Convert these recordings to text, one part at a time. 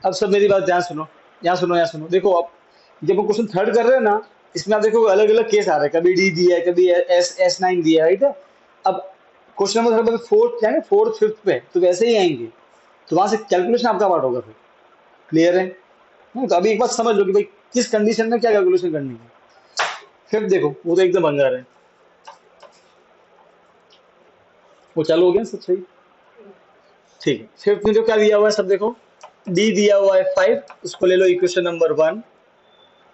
अब सब मेरी बात ध्यान सुनो, यहाँ सुनो, यहाँ सुनो, देखो अब जब हम क्वेश्चन थर्ड कर रहे हैं ना, इसमें आप देखो अलग अलग केस आ रहे हैं, कभी डी दिया है, कभी S9 दिया है, राइट है। अब क्वेश्चन नंबर थर्ड फोर्थ जाएंगे, फोर्थ फिफ्थ पे तो वैसे ही आएंगे, तो वहां से कैलकुलेशन आपका पार्ट होगा फिर। क्लियर है? तो अभी एक बात समझ लो कि भाई किस कंडीशन में क्या कैलकुलेशन करनी है। फिफ्थ देखो, वो तो एकदम बंगार है, वो चालू हो गया सब सही। ठीक है, फिफ्थ में जो क्या दिया हुआ है सब देखो, डी दिया हुआ है 5, उसको ले लो इक्वेशन नंबर 1।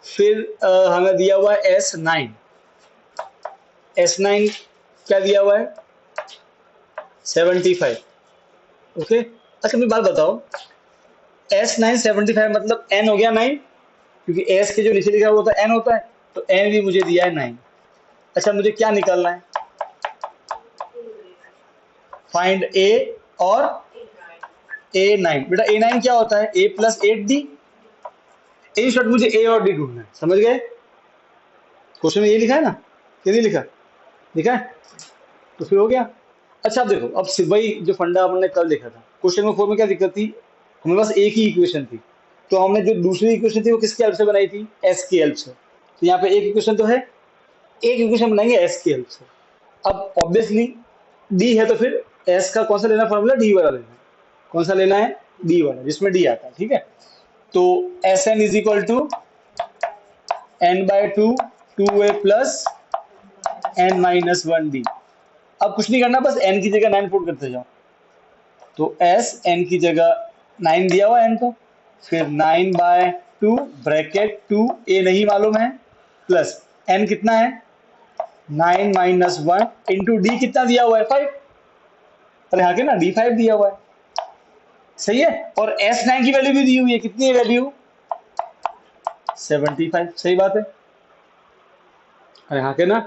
फिर हमें दिया हुआ है S9। S9 क्या दिया हुआ है? 75। ओके, अच्छा मुझे बात बताओ, S9 75 मतलब n हो गया 9, क्योंकि S के जो नीचे लिखा हुआ होता है n होता है, तो n भी मुझे दिया है 9। अच्छा मुझे क्या निकालना है? फाइंड A और A9। बेटा A9 क्या होता है? A plus 8D। In short मुझे A और D ढूंढना है, समझ गए? क्वेश्चन में ये लिखा है ना, कि नहीं लिखा? लिखा है, तो फिर हो गया। अच्छा अब देखो, अब सिर्फ वही जो फंडा हमने कल देखा था, क्वेश्चन नंबर 4 में क्या दिक्कत थी? हमारे पास एक ही इक्वेशन थी, तो हमने जो दूसरी इक्वेशन थी वो किसके हेल्प से बनाई थी? एस की हेल्प से। तो यहाँ पे एक इक्वेशन तो है, एक इक्वेशन बनाएंगे एस की हेल्प से। अब ऑब्वियसली डी है, तो फिर एस का कौन सा लेना फॉर्मूला? डी वाला लेना है। कौन सा लेना है? डी वाला, जिसमें डी आता है, ठीक है। तो S N is equal to n/2 2a plus n-1d। अब कुछ नहीं करना, बस n की जगह 9 पुट करते जाओ। तो s n की जगह 9 दिया हुआ n, तो फिर 9/2 ब्रैकेट 2a नहीं मालूम है, प्लस n कितना है? 9 - 1 इंटू डी कितना दिया हुआ है? 5। अरे हाँ के ना, D5 दिया हुआ है, सही है। और S9 की वैल्यू भी दी हुई है, कितनी है वैल्यू? 75, सही बात है। अरे हाँ के ना,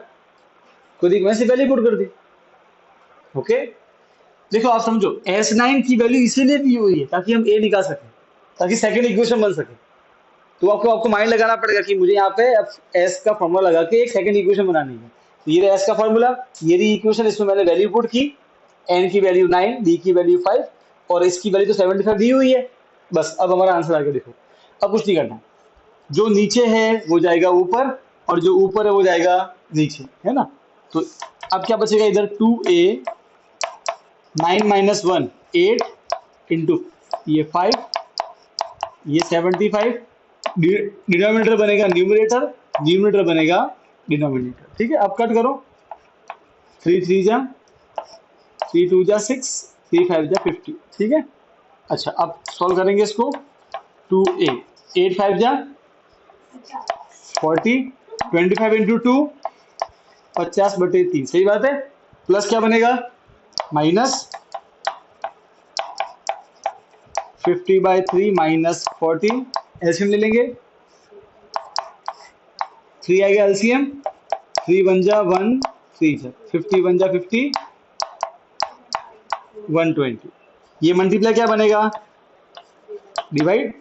खुद ही वैसे वैल्यू पुट कर दी। ओके, देखो आप समझो, S9 की वैल्यू इसीलिए दी हुई है ताकि हम A निकाल सकें, ताकि सेकंड इक्वेशन बन सके। तो आपको आपको माइंड लगाना पड़ेगा कि मुझे यहाँ पे अब S का फॉर्मूला लगा के एक सेकंड इक्वेशन बनानी है। तो ये रहा S का फॉर्मूला, ये रही इक्वेशन, इसमें मैंने वैल्यू पुट की, N की वैल्यू 9, D की वैल्यू 5, और इसकी वैल्यू तो 75 दी हुई है। बस अब हमारा आंसर आके देखो, अब कुछ नहीं करना, जो नीचे है वो जाएगा ऊपर, और जो ऊपर है वो जाएगा नीचे, है ना। तो अब क्या बचेगा इधर? 2a 9 - 1 8 इंटू ये 5, ये 75, डिनोमिनेटर बनेगा न्यूमरेटर, न्यूमरेटर बनेगा डिनोमिनेटर, ठीक है। अब कट करो, 3 3 जा 3 2 जा 6, 3 5 जा 50, ठीक है। अच्छा अब सॉल्व करेंगे इसको, 2a 8 5 जा 40, 25 इंटू 2 50/3, सही बात है। प्लस क्या बनेगा? माइनस 50/3 माइनस 40, एलसीएम ले लेंगे, 3 आएगा एलसीएम, 3 1 जा 1, 3 जा 50, 1 जा 50, 120। ये मल्टीप्लाई क्या बनेगा? डिवाइड।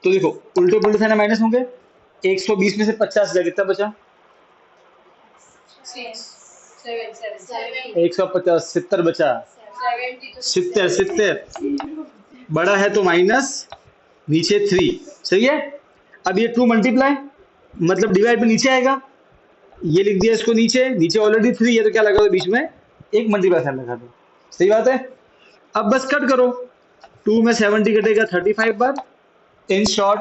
तो देखो उल्टे पुल्टे साइन माइनस होंगे, 120 में से 50 जा कितना बचा? 150, 70 बचा, 70 70, बड़ा है तो माइनस, नीचे 3, सही है। अब ये 2 मल्टीप्लाई मतलब डिवाइड पे नीचे आएगा, ये लिख दिया इसको नीचे, नीचे ऑलरेडी 3 है, तो क्या लगा दो बीच में? एक मल्टीप्लाई साइन लगा दो, सही बात है। अब बस कट करो, 2 में 70 कटेगा 35 बार। इन शॉर्ट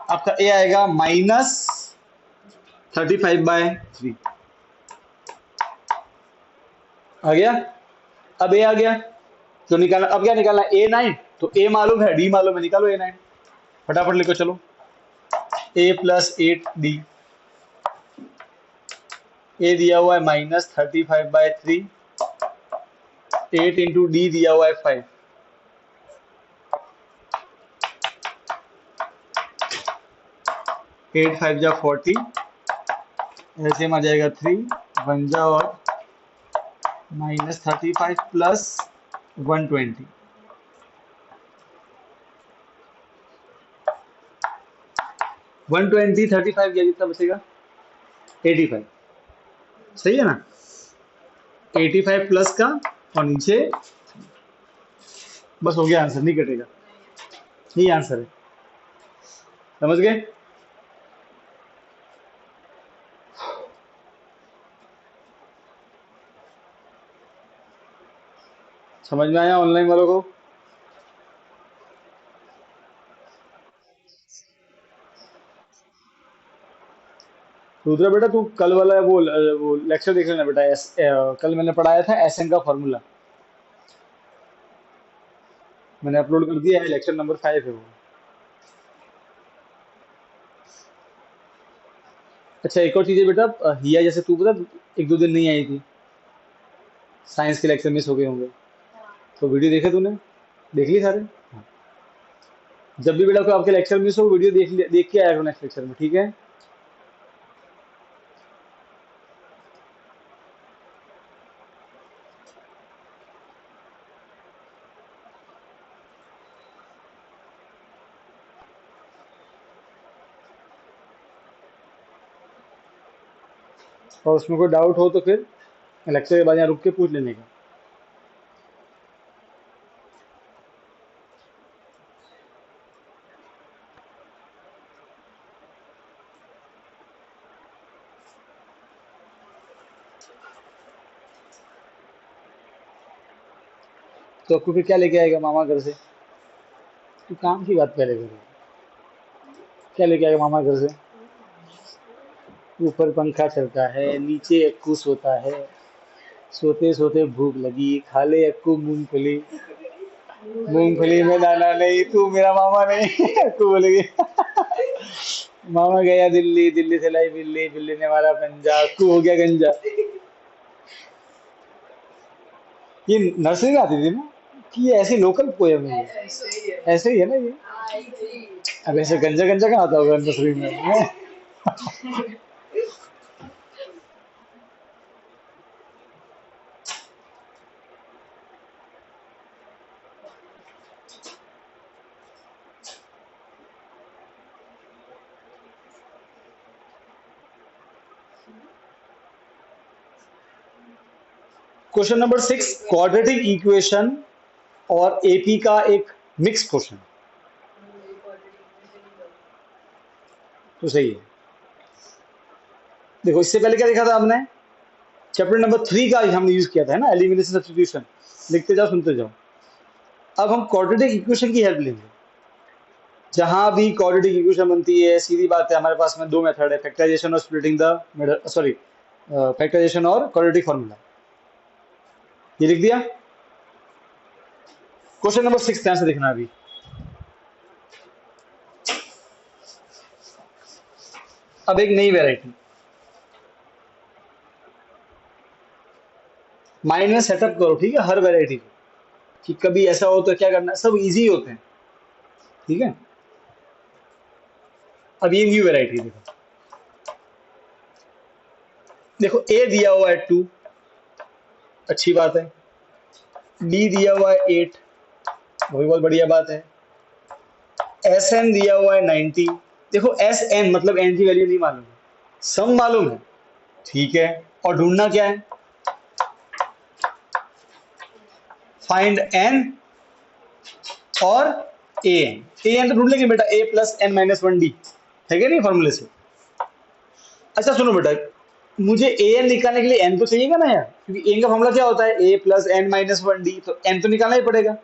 आपका ए आएगा -35/3, आ गया। अब ए आ गया, तो निकालना, अब क्या निकालना? A9, तो ए मालूम है, डी मालूम है, निकालो A9, फटाफट लिखो चलो। a प्लस 8d, ए दिया हुआ है -35/3, 8 इंटू डी दिया हुआ है 5, 8 5 जा 40, ऐसे में आ जाएगा 3 1 जा और -35 प्लस 120, 120 35 गया, कितना बचेगा? 85, सही है ना। 85 प्लस का और नीचे बस हो गया आंसर, नहीं कटेगा, यही आंसर है। समझ गए? समझ में आया ऑनलाइन वालों को? रुद्र बेटा तू कल वाला वो लेक्चर देख लेना बेटा। कल मैंने पढ़ाया था एसएन का फॉर्मूला, मैंने अपलोड कर दिया है, लेक्चर नंबर 5 है वो। अच्छा एक और चीज है बेटा, हिया जैसे तू पता 1-2 दिन नहीं आई थी, साइंस के लेक्चर मिस हो गए होंगे, तो वीडियो देखे तूने? देख ली सारे? हाँ। जब भी बेटा कोई आपके लेक्चर मिस हो, वीडियो देख के आया करो नेक्स्ट लेक्चर में, ठीक है? और उसमें कोई डाउट हो तो फिर लेक्चर के बाद यहाँ रुक के पूछ लेने का। तो आपको फिर क्या लेके आएगा मामा घर से? तू काम की बात पहले करो, क्या लेके आएगा मामा घर से? ऊपर पंखा चलता है, नीचे अक्कू सोता है, सोते सोते भूख लगी, खा ले अक्कू मूंगफली, मूंगफली में दाना नहीं, तू मेरा मामा नहीं। अक्कू बोलेगी मामा गया दिल्ली, दिल्ली से लाई बिल्ली, बिल्ली ने मारा पंजा, अक्कू हो गया गंजा। ये नर्सरी में आती थी ना, कि ये ऐसी लोकल पोयम है ये? ऐसे ही है ना ये? अब ऐसे गंजा गंजा कहाँ आता होगा नर्सरी में, हैं? क्वेश्चन नंबर 6, क्वाड्रेटिक इक्वेशन और एपी का एक मिक्स क्वेश्चन। तो सही है। देखो इससे पहले क्या लिखा था आपने, चैप्टर नंबर 3 का हमने यूज किया था है ना, एलिमिनेशन सब्स्टिट्यूशन। लिखते जाओ सुनते जाओ। अब हम क्वाड्रेटिक इक्वेशन की हेल्प लेंगे। जहां भी क्वाड्रेटिक इक्वेशन बनती है, सीधी बात है, हमारे पास में दो मेथड है, फैक्टराइजेशन और splitting the middle, sorry factorization और क्वाड्रेटिक फॉर्मूला। ये लिख दिया। क्वेश्चन नंबर 6 ध्यान से देखना अभी। अब एक नई वेराइटी, माइंड में सेटअप करो, ठीक है, हर वेराइटी को, कि कभी ऐसा हो तो क्या करना है, सब इजी होते हैं, ठीक है। अब ये न्यू वेराइटी देखो, देखो ए दिया हुआ है 2, अच्छी बात है। बी दिया हुआ है 8, वो भी बहुत बढ़िया बात है। एस एन दिया हुआ है 90। देखो एस एन मतलब एन की वैल्यू नहीं मालूम है, सम मालूम है, ठीक है। और ढूंढना क्या है, फाइंड एन और ए एन। ए एन तो ढूंढ लेंगे बेटा, ए प्लस एन माइनस 1 डी है क्या नहीं फॉर्मूले से। अच्छा सुनो बेटा, मुझे ए एन निकालने के लिए एन तो चाहिएगा ना यार, क्योंकि एन का फॉर्मूला क्या होता है, ए प्लस एन माइनस 1 डी, तो एन तो निकालना ही पड़ेगा।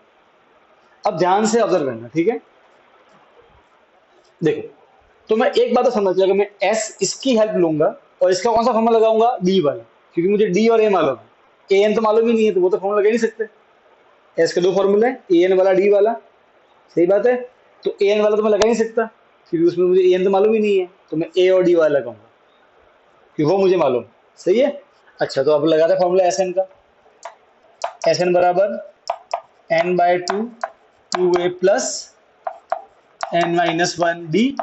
अब ध्यान से ऑब्जर्व करना, ठीक है। देखो, तो मैं एक बात तो समझ लिया, अगर मैं एस इसकी हेल्प लूंगा और इसका कौन सा फॉर्मूला लगाऊंगा, डी वाला, क्योंकि मुझे डी और ए मालूम है, ए एन तो मालूम ही नहीं है, तो वो तो फॉर्मूला लगा ही नहीं सकते। एस के दो फॉर्मूले हैं, ए एन वाला डी वाला, सही बात है। तो ए एन वाला तो मैं लगा ही नहीं सकता, क्योंकि उसमें मुझे ए एन तो मालूम ही नहीं है, तो मैं ए और डी वाला लगाऊंगा, कि वो मुझे मालूम, सही है। अच्छा तो अब लगाते फॉर्मूला एस एन का, एस एन बराबर N by two, two A plus N minus 1 D,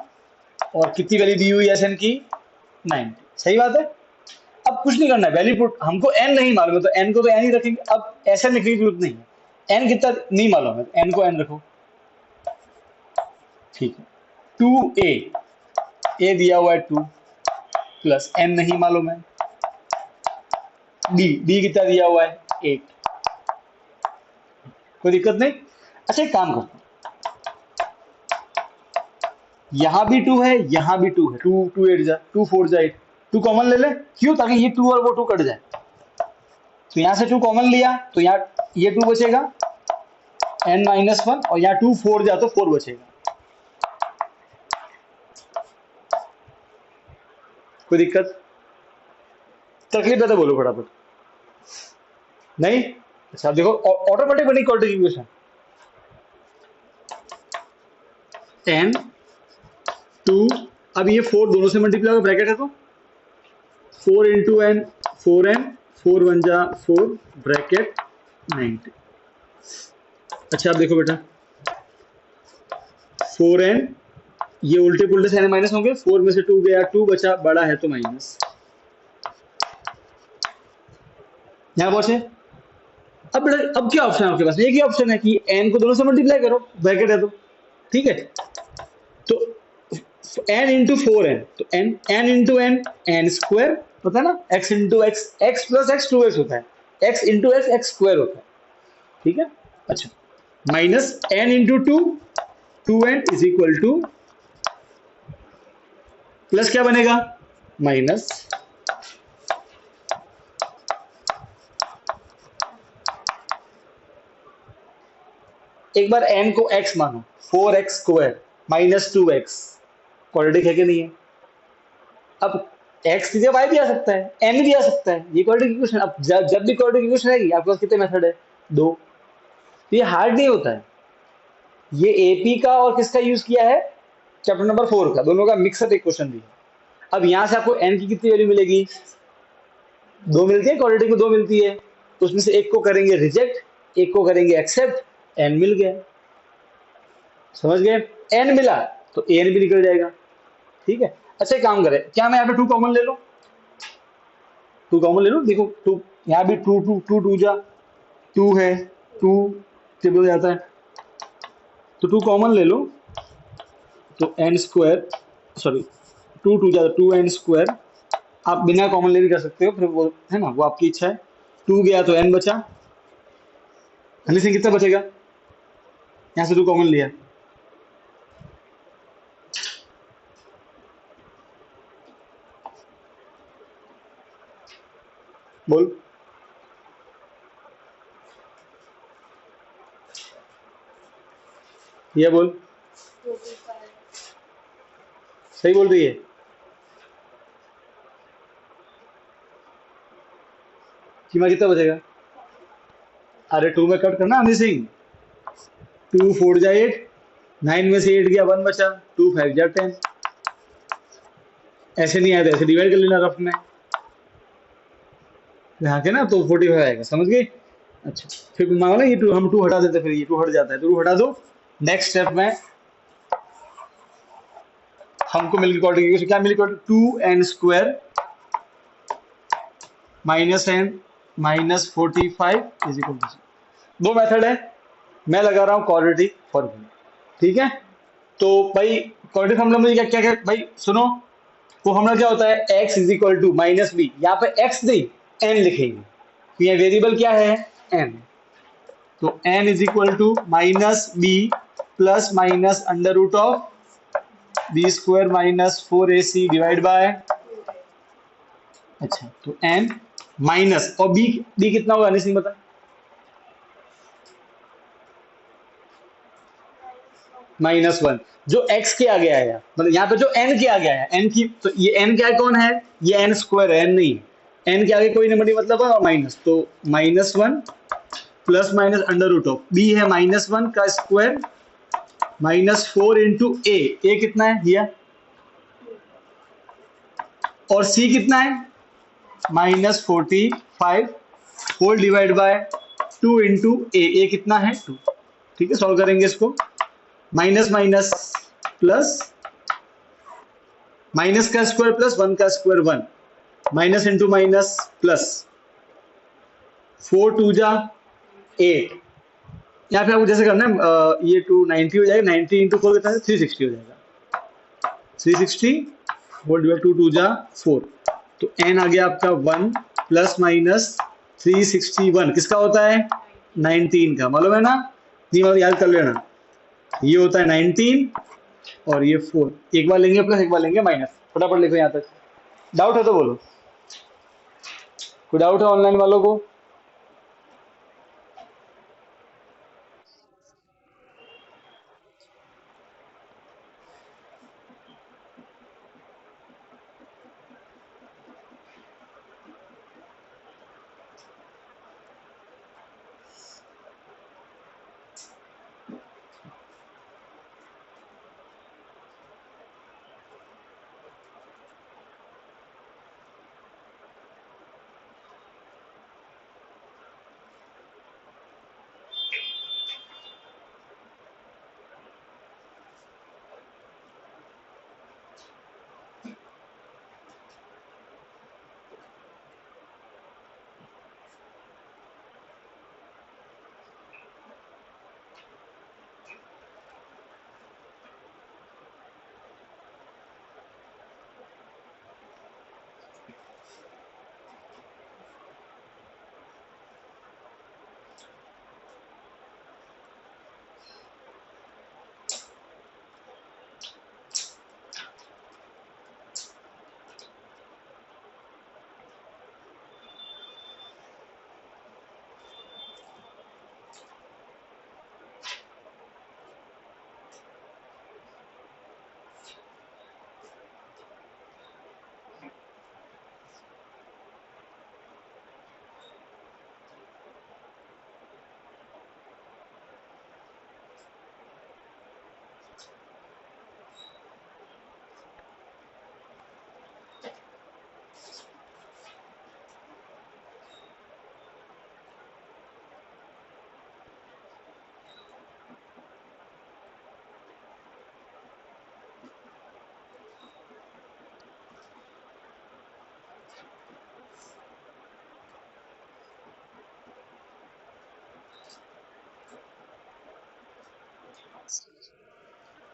और कितनी वैल्यू दी हुई एस एन की, 90, सही बात है। अब कुछ नहीं करना है, वैल्यू पुट, हमको एन नहीं मालूम है तो एन को तो एन ही रखेंगे, अब एस एन लिखने की जरूरत नहीं है, एन कितना नहीं मालूम है, एन को एन रखो, ठीक है। 2a, ए दिया हुआ है 2 प्लस एन नहीं मालूम है, डी, डी कितना दिया हुआ है 8, कोई दिक्कत नहीं। अच्छा एक काम करता हूँ, यहां भी 2 है, यहां भी 2 है, 2 2 8 जा 2 4 जा 8, 2 कॉमन ले ले, क्यों? ताकि ये 2 और वो 2 कट जाए। तो यहां से 2 कॉमन लिया तो यहाँ ये 2 बचेगा n-1, और यहाँ 2 4 जा तो 4 बचेगा। कोई दिक्कत? तकलीफ है तो बोलो फटाफट। नहीं? अच्छा अब देखो ऑटोमेटिक बनी क्वाड्रेटिक इक्वेशन, n 2, अब ये 4 दोनों से मल्टीप्लाई होगा, ब्रैकेट है तो 4 इंटू एन 4n, 4 1 जा 4 ब्रैकेट 90। अच्छा अब देखो बेटा 4n, ये उल्टे पुल्टे से माइनस होंगे, 4 में से 2 गया, 2 बचा, बड़ा है तो माइनस, यहां पहुंचे। अब बेटा अब क्या ऑप्शन है आपके पास? एक ही ऑप्शन है कि n को दोनों से मल्टीप्लाई करो, ब्रैकेट है तो ठीक है। तो n इंटू 4n, तो n इंटू n स्क्वायर होता है ना, x into x, x plus x 2x होता है, x इंटू x स्क्वायर होता है, ठीक है। अच्छा minus n into 2, 2n is equal to, plus क्या बनेगा माइनस, एक बार n को x मानो, 4x square minus 2x, quadratic है कि नहीं है? अब x की जगह y भी आ सकता है, n भी आ सकता है, ये क्वाड्रेटिक इक्वेशन। अब जब भी क्वाड्रेटिक इक्वेशन आएगी आपके पास कितने मेथड है? 2। ये हार्ड नहीं होता है, ये एपी का और किसका यूज किया है? चैप्टर नंबर 4 का, दोनों का मिक्सअप इक्वेशन भी है। अब यहां से आपको n की कितनी वैल्यू मिलेगी? 2 मिलती है, क्वाड्रेटिक में 2 मिलती है, तो उसमें से एक को करेंगे रिजेक्ट, एक को करेंगे एक्सेप्ट, n मिल गया, समझ गए? n मिला तो an भी निकल जाएगा, ठीक है। अच्छा एक काम करें, क्या मैं यहाँ पे 2 कॉमन ले लो? 2 कॉमन ले लो, देखो 2 यहाँ भी 2 2 2 2 जा 2 है, 2 टेबल हो जाता है, तो 2 कॉमन ले लो, तो n स्क्वायर, सॉरी 2 2 जा 2n स्क्वायर, आप बिना कॉमन ले भी कर सकते हो, फिर वो है ना, वो आपकी इच्छा है। 2 गया तो n बचा, हनी सिंह कितना बचेगा? यहाँ से 2 कॉमन लिया, बोल ये बोल, सही बोल रही है। कीमा कितना बचेगा? अरे 2 में कट करना हनी सिंह, 2 4 जा 8, 9 में से 8 गया 1 बचा, 2 5 जा 10, ऐसे नहीं आया तो ऐसे डिवाइड कर लेना रफ में, यहाँ के ना तो 45 आएगा, समझ गए? अच्छा फिर मांगो ना ये 2, हम 2 हटा देते, फिर ये 2 हट जाता है, तो 2 हटा दो। नेक्स्ट स्टेप में हमको मिल गई क्वाड्रेटिक इक्वेशन, क्या मिली? 2n square minus n minus 45 is equal to, 2 method है, मैं लगा रहा हूँ क्वाड्रेटिक फॉर्मूला, ठीक है। तो भाई क्वाड्रेटिक फॉर्मूला में क्या क्या भाई सुनो, वो फॉर्मूला क्या होता है? x is equal to minus B, यहाँ पे x नहीं n लिखेंगे, तो ये वेरिएबल क्या है? n, तो n is equal to minus B plus minus under root of B square minus 4ac divide by, अच्छा तो n माइनस, और b कितना होगा नहीं बता? -1, जो x के आगे आया, मतलब यहाँ पे जो n के आगे आया, n की, तो ये n क्या कौन है? ये n स्क्वायर है, n नहीं, n के आगे कोई नंबर नहीं मतलब है, और माइनस, तो -1 plus minus under root of, b है -1 का स्क्वायर -4 इंटू a कितना है दिया, और c कितना है? -45 होल डिवाइड बाय 2 इंटू ए कितना है? 2, ठीक है। सॉल्व करेंगे इसको, माइनस माइनस प्लस, माइनस का स्क्वायर प्लस 1 का square 1, minus into minus plus, 4 2 जा 8, यहाँ पे आपको जैसे करना है, ये 290 हो जाएगा, 90 इंटू 4 कितना है? 360 हो जाएगा, 360 होल डिवाइड 2 2 जा 4, तो n आ गया आपका 1 प्लस माइनस 361, किसका होता है? 19 का, मालूम है ना? नहीं मतलब याद कर लेना, ये होता है 19 और ये 4, एक बार लेंगे प्लस एक बार लेंगे माइनस। फटाफट लिखो यहाँ तक। डाउट है तो बोलो, कोई डाउट है ऑनलाइन वालों को?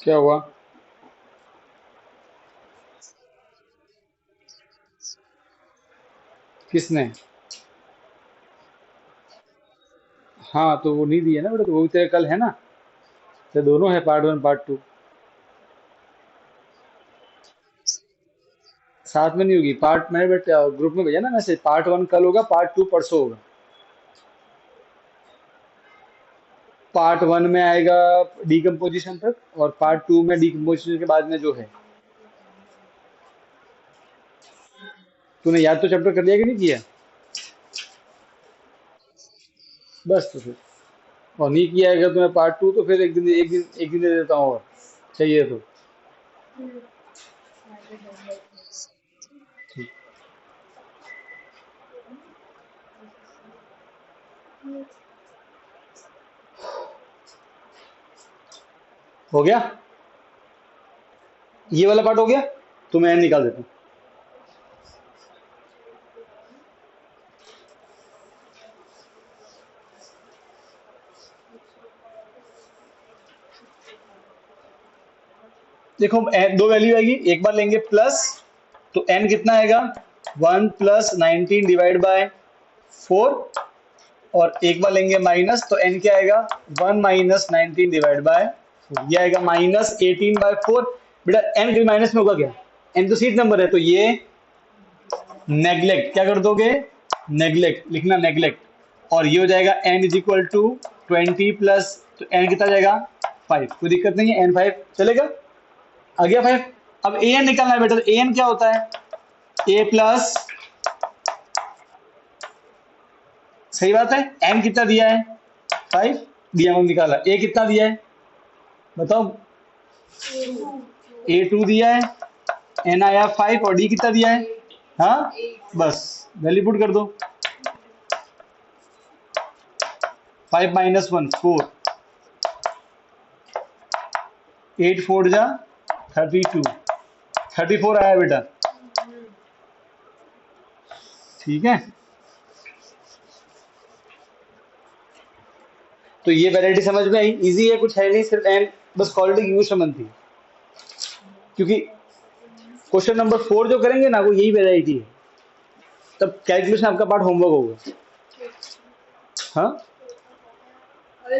क्या हुआ? किसने? हाँ तो वो नहीं दिया ना बेटा, तो वो भी तेरे कल है ना, तो दोनों है, पार्ट 1 पार्ट 2। साथ में नहीं होगी, पार्ट मैंने बेटा ग्रुप में भेजा ना मैसेज, पार्ट 1 कल होगा, पार्ट 2 परसों होगा। पार्ट 1 में आएगा डीकम्पोजिशन तक, और पार्ट 2 में डीकम्पोजिशन के बाद में जो है। तूने याद तो चैप्टर कर लिया कि नहीं किया? बस तो फिर, और नहीं किया है अगर तुम्हें पार्ट 2, तो फिर एक दिन दे देता हूँ और, चाहिए तो। ठीक। हो गया, ये वाला पार्ट हो गया, तो मैं निकाल देता हूँ। देखो दो वैल्यू आएगी, एक बार लेंगे प्लस, तो n कितना आएगा, 1 प्लस 19 डिवाइड बाय 4, और एक बार लेंगे माइनस, तो n क्या आएगा, 1 माइनस 19 डिवाइड बाय 4, ये आएगा माइनस 18/4। बेटा n के माइनस में होगा क्या, n तो सीट नंबर है, तो ये नेग्लेक्ट, क्या कर दोगे, नेग्लेक्ट लिखना, नेग्लेक्ट। और ये हो जाएगा n is equal to 20 plus, तो n कितना जाएगा 5, कोई दिक्कत नहीं है, n5 चलेगा, आ गया 5। अब an निकालना है बेटा, तो an क्या होता है, a प्लस, सही बात है, n कितना दिया है 5 दिया, हमने निकाला, a कितना दिया है बताओ, a2 दिया है, n आया 5, और d कितना दिया है, हाँ बस वैल्यू पुट कर दो, 5 माइनस 1 4, 8 4 जा 32, 34 आया बेटा, ठीक है। तो ये वैरायटी समझ में आई, इजी है, कुछ है नहीं, सिर्फ एंड बस क्वालिटी यूज समझ थी, क्योंकि क्वेश्चन नंबर 4 जो करेंगे ना वो यही वैरायटी है, तब कैलकुलेशन आपका पार्ट होमवर्क होगा। हाँ अरे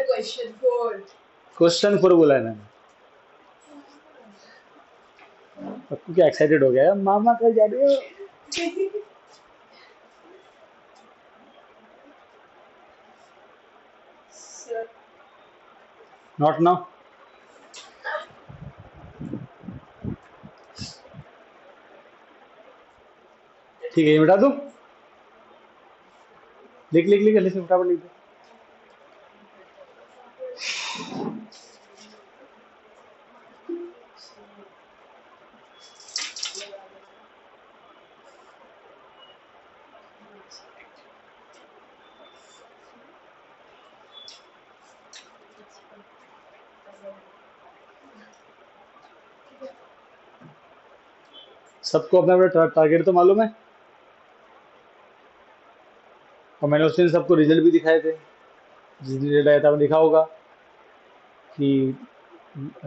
क्वेश्चन 4 बोला है मैंने। पप्पू क्या एक्साइटेड हो गया है, मामा कल जा रहे हो? Not now. ठीक है, ये मिटा दूं? लिख लिख लिख, जल्दी से फटाफट लिख दो। सबको अपना अपना टारगेट तो मालूम है, और मैंने उस दिन सबको रिजल्ट भी दिखाए थे। जिस दिन रिजल्ट आया था आपने देखा होगा कि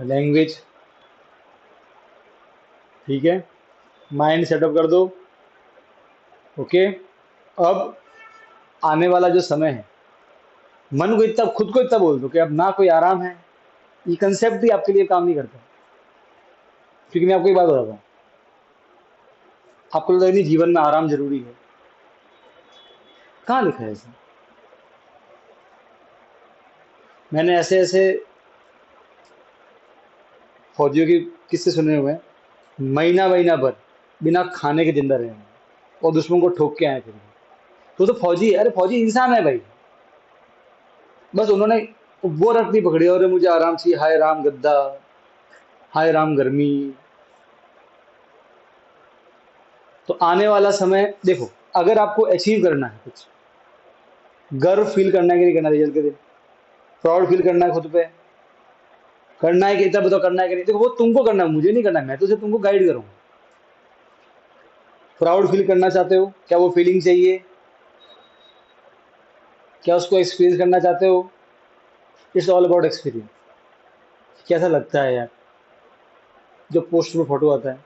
लैंग्वेज, ठीक है, माइंड सेटअप कर दो। ओके, अब आने वाला जो समय है, मन को इतना, खुद को इतना बोल दो कि अब ना कोई आराम है। ये कंसेप्ट भी आपके लिए काम नहीं करता, क्योंकि मैं आपको एक बात बताता हूँ, आपको लगता है नहीं जीवन में आराम जरूरी है, कहाँ लिखा है ऐसे? मैंने ऐसे ऐसे फौजियों की किस्से सुने हुए हैं, महीना महीना भर बिना खाने के जिंदा रहे हैं और दुश्मन को ठोक के आए थे। तो फौजी है, अरे फौजी इंसान है भाई, बस उन्होंने वो रख नहीं पकड़ी, और मुझे आराम चाहिए, हाय राम गद्दा, हाय राम गर्मी। तो आने वाला समय देखो, अगर आपको अचीव करना है कुछ, गर्व फील करना है कि नहीं करना रिजल्ट के दिन, प्राउड फील करना है खुद पे, करना है कि इतना बताओ, करना है कि नहीं, देखो वो तुमको करना है, मुझे नहीं करना है, मैं तो सिर्फ तुमको गाइड करूंगा। प्राउड फील करना चाहते हो, क्या वो फीलिंग चाहिए, क्या उसको एक्सपीरियंस करना चाहते हो? It's all about experience. कैसा लगता है यार जो पोस्ट में फोटो आता है?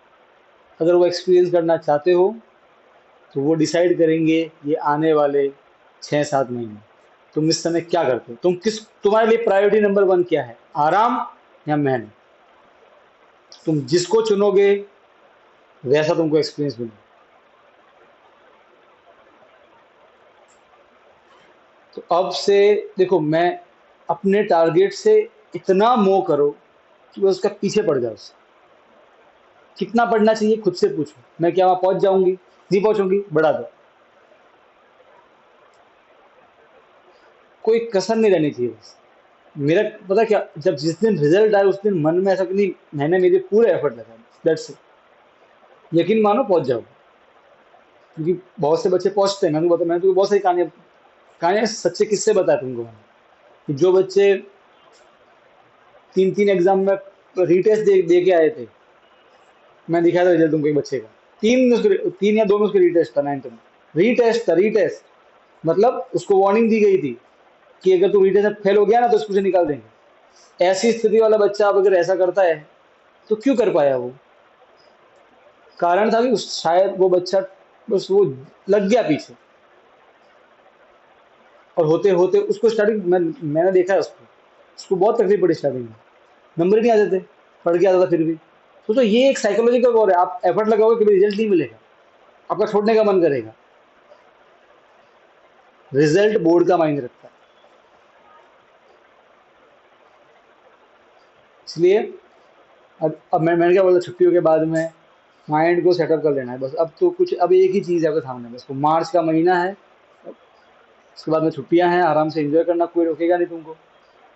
अगर वो एक्सपीरियंस करना चाहते हो तो वो डिसाइड करेंगे ये आने वाले 6-7 महीने तुम इस समय क्या करते हो, तुम्हारे लिए प्रायोरिटी नंबर 1 क्या है, आराम या मेहनत? तुम जिसको चुनोगे वैसा तुमको एक्सपीरियंस मिलेगा। तो अब से देखो, मैं अपने टारगेट से इतना मोह करो कि वो उसका पीछे पड़ जाओ उससे। कितना पढ़ना चाहिए खुद से पूछो, मैं क्या वहां पहुंच जाऊंगी? नहीं पहुंचूंगी, बढ़ा दो। कोई कसर नहीं रहनी चाहिए बस। मेरा पता क्या, जब जिस दिन रिजल्ट आए उस दिन मन में ऐसा कि नहीं, मैंने मेरे पूरे एफर्ट लगाए, दैट्स इट। यकीन मानो पहुंच जाओ, क्योंकि बहुत से बच्चे पहुंचते हैं। मैंने तुमको बहुत सारी कहानियां कहानियां सच्चे किस्से बताए तुमको मैंने, कि जो बच्चे 3-3 एग्जाम में रीटेस्ट दे के आए थे, मैं दिखाया था रिजल्ट तुमको एक बच्चे का, 3 या 2 में उसके रीटेस्ट था, 9th में रीटेस्ट था। रीटेस्ट मतलब उसको वार्निंग दी गई थी कि अगर तू रीटेस्ट में फेल हो गया ना तो स्कूल से निकाल देंगे। ऐसी स्थिति वाला बच्चा अब अगर ऐसा करता है तो क्यों कर पाया वो? कारण था कि शायद वो बच्चा बस वो लग गया पीछे, और होते होते उसको स्टार्टिंग मैंने देखा है उसको बहुत तकलीफ पड़ी स्टार्टिंग में, नंबर ही नहीं आते थे, पढ़ के आता था फिर भी। तो ये एक साइकोलॉजिकल वॉर है, आप एफर्ट लगाओगे कभी रिजल्ट नहीं मिलेगा, आपका छोड़ने का मन करेगा। रिजल्ट बोर्ड का मायने रखता है, इसलिए अब मैंने क्या बोला, छुट्टियों के बाद में माइंड को सेटअप कर लेना है बस। अब तो कुछ, अब एक ही चीज़ है आपके सामने बस, वो मार्च का महीना है, उसके बाद में छुट्टियां हैं, आराम से एंजॉय करना, कोई रोकेगा नहीं तुमको।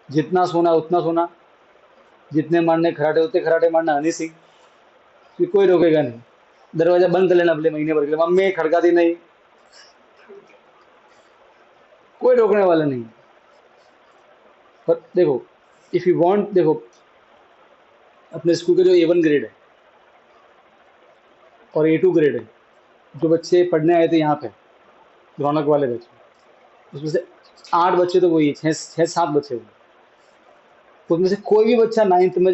जितना सोना उतना सोना, जितने मारने खराटे उतने खराटे मारना, हनी सिंह, कि कोई रोकेगा नहीं। दरवाजा बंद कर लेना अगले महीने भर के लिए, मम्मी खड़काती नहीं, कोई रोकने वाला नहीं। पर देखो, इफ यू वांट, देखो अपने स्कूल के जो A1 ग्रेड है और A2 ग्रेड है, जो बच्चे पढ़ने आए थे यहाँ पे, रौनक वाले बच्चे, उसमें से 8 बच्चे तो वही, 6-7 बच्चे हुए, उसमें से कोई भी बच्चा नाइन्थ में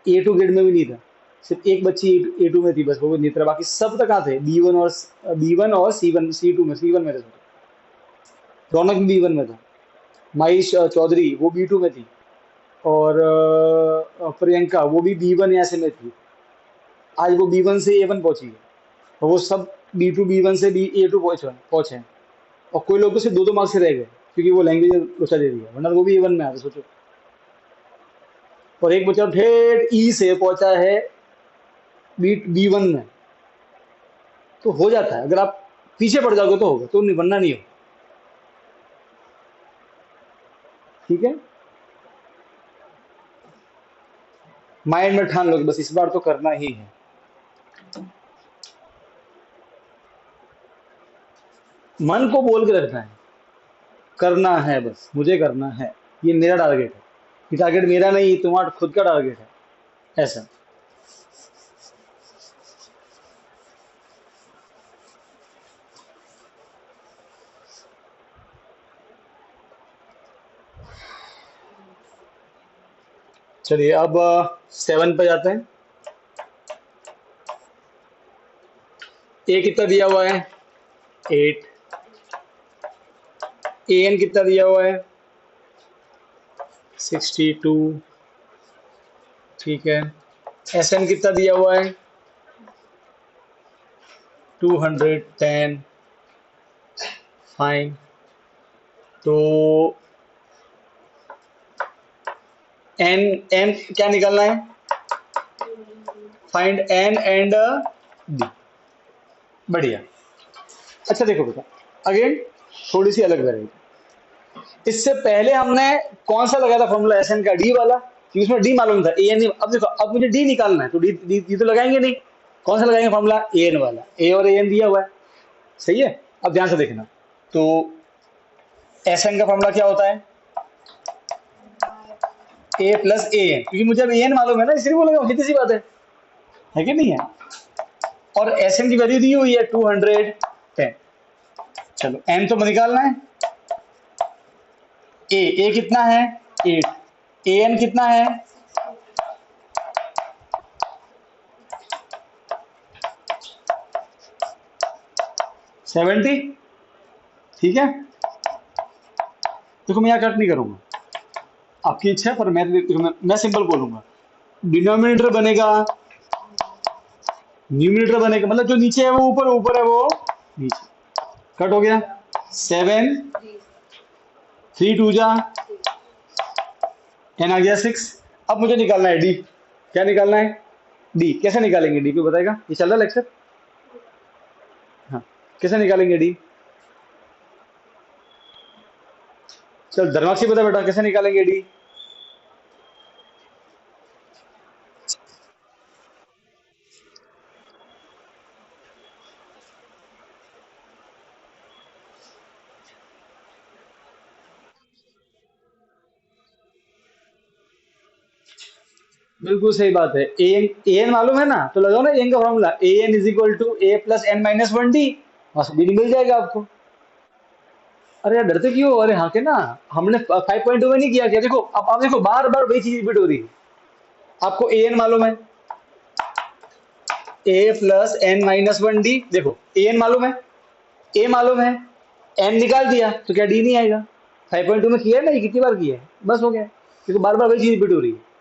A2 ग्रेड में भी नहीं था। सिर्फ एक बच्ची A2 में थी बस, वो नेत्रा, बाकी सब तक थे B1 और C1 C2 में, C1 में थे, रौनक भी B1 में था। महेश चौधरी वो B2 में थी, और प्रियंका वो भी B1 या से में थी। आज वो B1 से A1 पहुंची है, और वो सब B2 B1 से A2 पहुंचे हैं। और कोई लोग तो सिर्फ 2-2 मार्क्स से रह गए, क्योंकि वो लैंग्वेज लोचा दे दिया, वरना वो भी A1 में आ गए, सोचो। और एक बच्चा ठेठ ई से पहुंचा है B1 में। तो हो जाता है, अगर आप पीछे पड़ जाओगे तो होगा, तो नहीं, वरना नहीं होगा। ठीक है, माइंड में ठान लो कि बस इस बार तो करना ही है। मन को बोल के रखना है, करना है, बस मुझे करना है, ये मेरा टारगेट है। ये टारगेट मेरा नहीं, तुम्हारा खुद का टारगेट है, ऐसा। चलिए अब 7 पे जाते हैं। ए कितना दिया हुआ है? 8। ए एन कितना दिया हुआ है? 62। ठीक है, एस एन कितना दिया हुआ है? 210। फाइन। तो एन, एन क्या निकालना है? Find N and D. बढ़िया। अच्छा देखो बेटा, अगेन थोड़ी सी अलग वैरायटी। इससे पहले हमने कौन सा लगाया था फॉर्मूला एस एन का? डी वाला, क्योंकि उसमें डी मालूम था, ए एन। अब देखो, अब मुझे डी निकालना है, तो डी डी, डी तो लगाएंगे नहीं। कौन सा लगाएंगे फॉर्मूला? ए एन वाला। ए और ए एन दिया हुआ है, सही है। अब ध्यान से देखना, तो एस एन का फॉर्मूला क्या होता है? ए प्लस ए एन, क्योंकि मुझे अब ए एन मालूम है ना, इसलिए बोलेगा, सीधी सी बात है कि नहीं है? और एस एन की वैल्यू दी हुई है 210। चलो एन तो निकालना है। ए कितना है? 8। ए एन कितना है? 70। ठीक है, देखो मैं यहाँ कट नहीं करूंगा, आपकी इच्छा है, पर मैं सिंपल बोलूंगा। डिनोमिनेटर बनेगा, न्यूमिनेटर बनेगा, मतलब जो नीचे है वो ऊपर, ऊपर है वो नीचे। कट हो गया। 7, 3 2 जा, एन आ गया 6। अब मुझे निकालना है डी। क्या निकालना है? डी। कैसे निकालेंगे डी, कोई बताएगा? ये चल रहा लेक्चर? हाँ, कैसे निकालेंगे डी? चल धर्माक्षी बता बेटा, कैसे निकालेंगे डी? बिल्कुल सही बात है। ए एन मालूम है ना, तो लगाओ ना एन का formula, A N is equal to A plus N minus 1 D. बस डी मिल जाएगा आपको। अरे यार डरते क्यों? अरे हाँ के ना, हमने 5.2 में नहीं किया क्या? देखो अब आप देखो, बार बार वही चीज रिपीट हो रही है। आपको ए एन मालूम है, ए प्लस एन माइनस 1 डी। देखो ए एन मालूम है, ए मालूम है, एन निकाल दिया, तो क्या डी नहीं आएगा? 5.2 में किया है ना, ये कितनी बार किया है, बस हो गया। देखो बार बार वही चीज रिपीट हो रही है।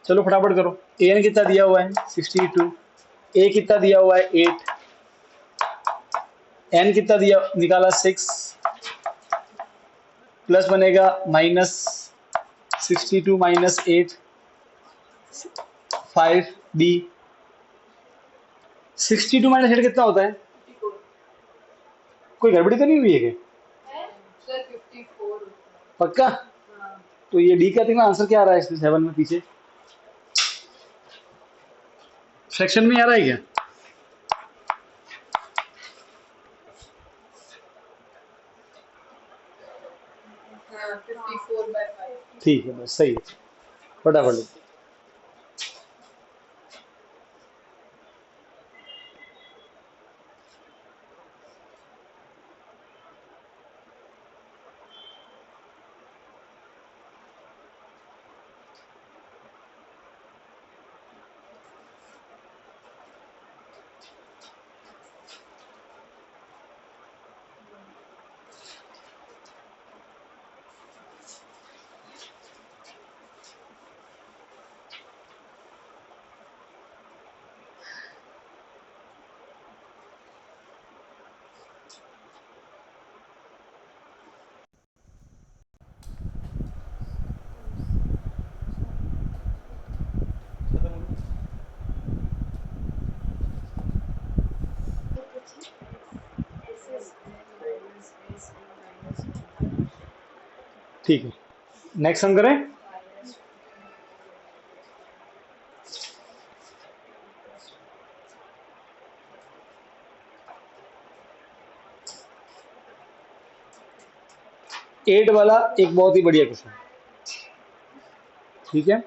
चलो फटाफट करो। ए एन कितना दिया हुआ है? 62। ए कितना दिया हुआ है? 8। एन कितना दिया, निकाला 6, प्लस बनेगा माइनस 62 माइनस 8, 5 डी। 62 माइनस 8 कितना होता है? कोई गड़बड़ी तो नहीं हुई है क्या? पक्का? तो ये डी का तुम्हारा आंसर क्या आ रहा है इसमें 7 में पीछे? फ्रैक्शन में आ रहा है क्या? ठीक है, बस सही है, फटाफट लिखो। ठीक है, नेक्स्ट हम करें। एट वाला एक बहुत ही बढ़िया क्वेश्चन, ठीक है।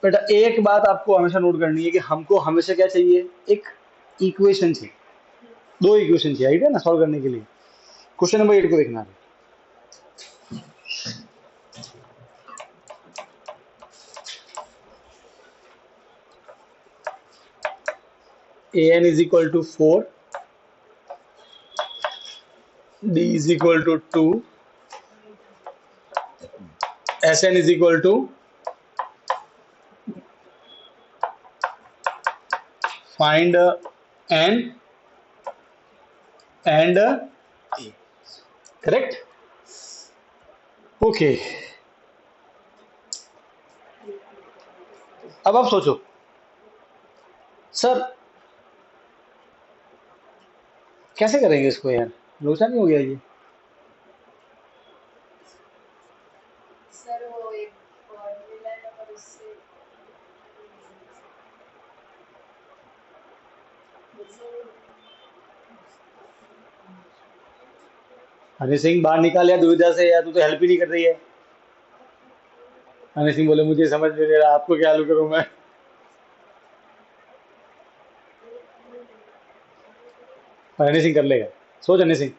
बेटा एक बात आपको हमेशा नोट करनी है कि हमको हमेशा क्या चाहिए, एक इक्वेशन चाहिए, दो इक्वेशन चाहिए, राइट है ना, सॉल्व करने के लिए। क्वेश्चन नंबर 8 को देखना है। an is equal to 4, d is equal to 2, sn is equal to find n and a, correct. Okay, अब आप सोचो सर कैसे करेंगे इसको यार, लोचा नहीं हो गया ये। सर वो एक फॉर्मूला है और उससे हनी सिंह बाहर निकाल या दुविधा से, यार तू तो हेल्प ही नहीं कर रही है। हनी सिंह बोले मुझे समझ में नहीं रहा, आपको क्या हल करूं मैं। हनी सिंह कर लेगा, सोच हनी सिंह।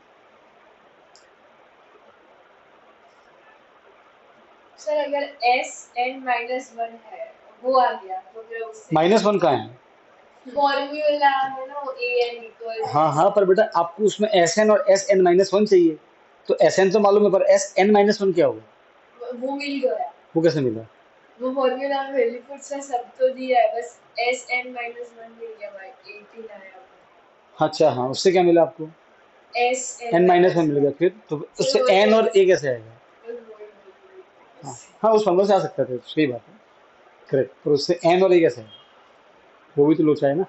सर अगर Sn-1 है वो आ गया तो फिर उससे -1 कहाँ है? फॉर्मूला है ना वो An इक्वल हाँ हाँ, पर बेटा आपको उसमें Sn और Sn-1 चाहिए, तो Sn तो मालूम है, पर Sn-1 क्या होगा? वो मिल गया, वो कैसे मिला? वो फॉर्मूला में वैल्यू पुट से सब तो दिया है, बस Sn-1 मिल गया भाई, 18 आया। अच्छा हाँ, उससे क्या मिला आपको? n-1 मिल गया, फिर तो उससे n और a कैसे आएगा? हाँ हाँ, उस फॉर्मूला से आ सकता था, सही बात है, करेक्ट, पर उससे n और a कैसे आएगा? वो भी तो लोचा है ना।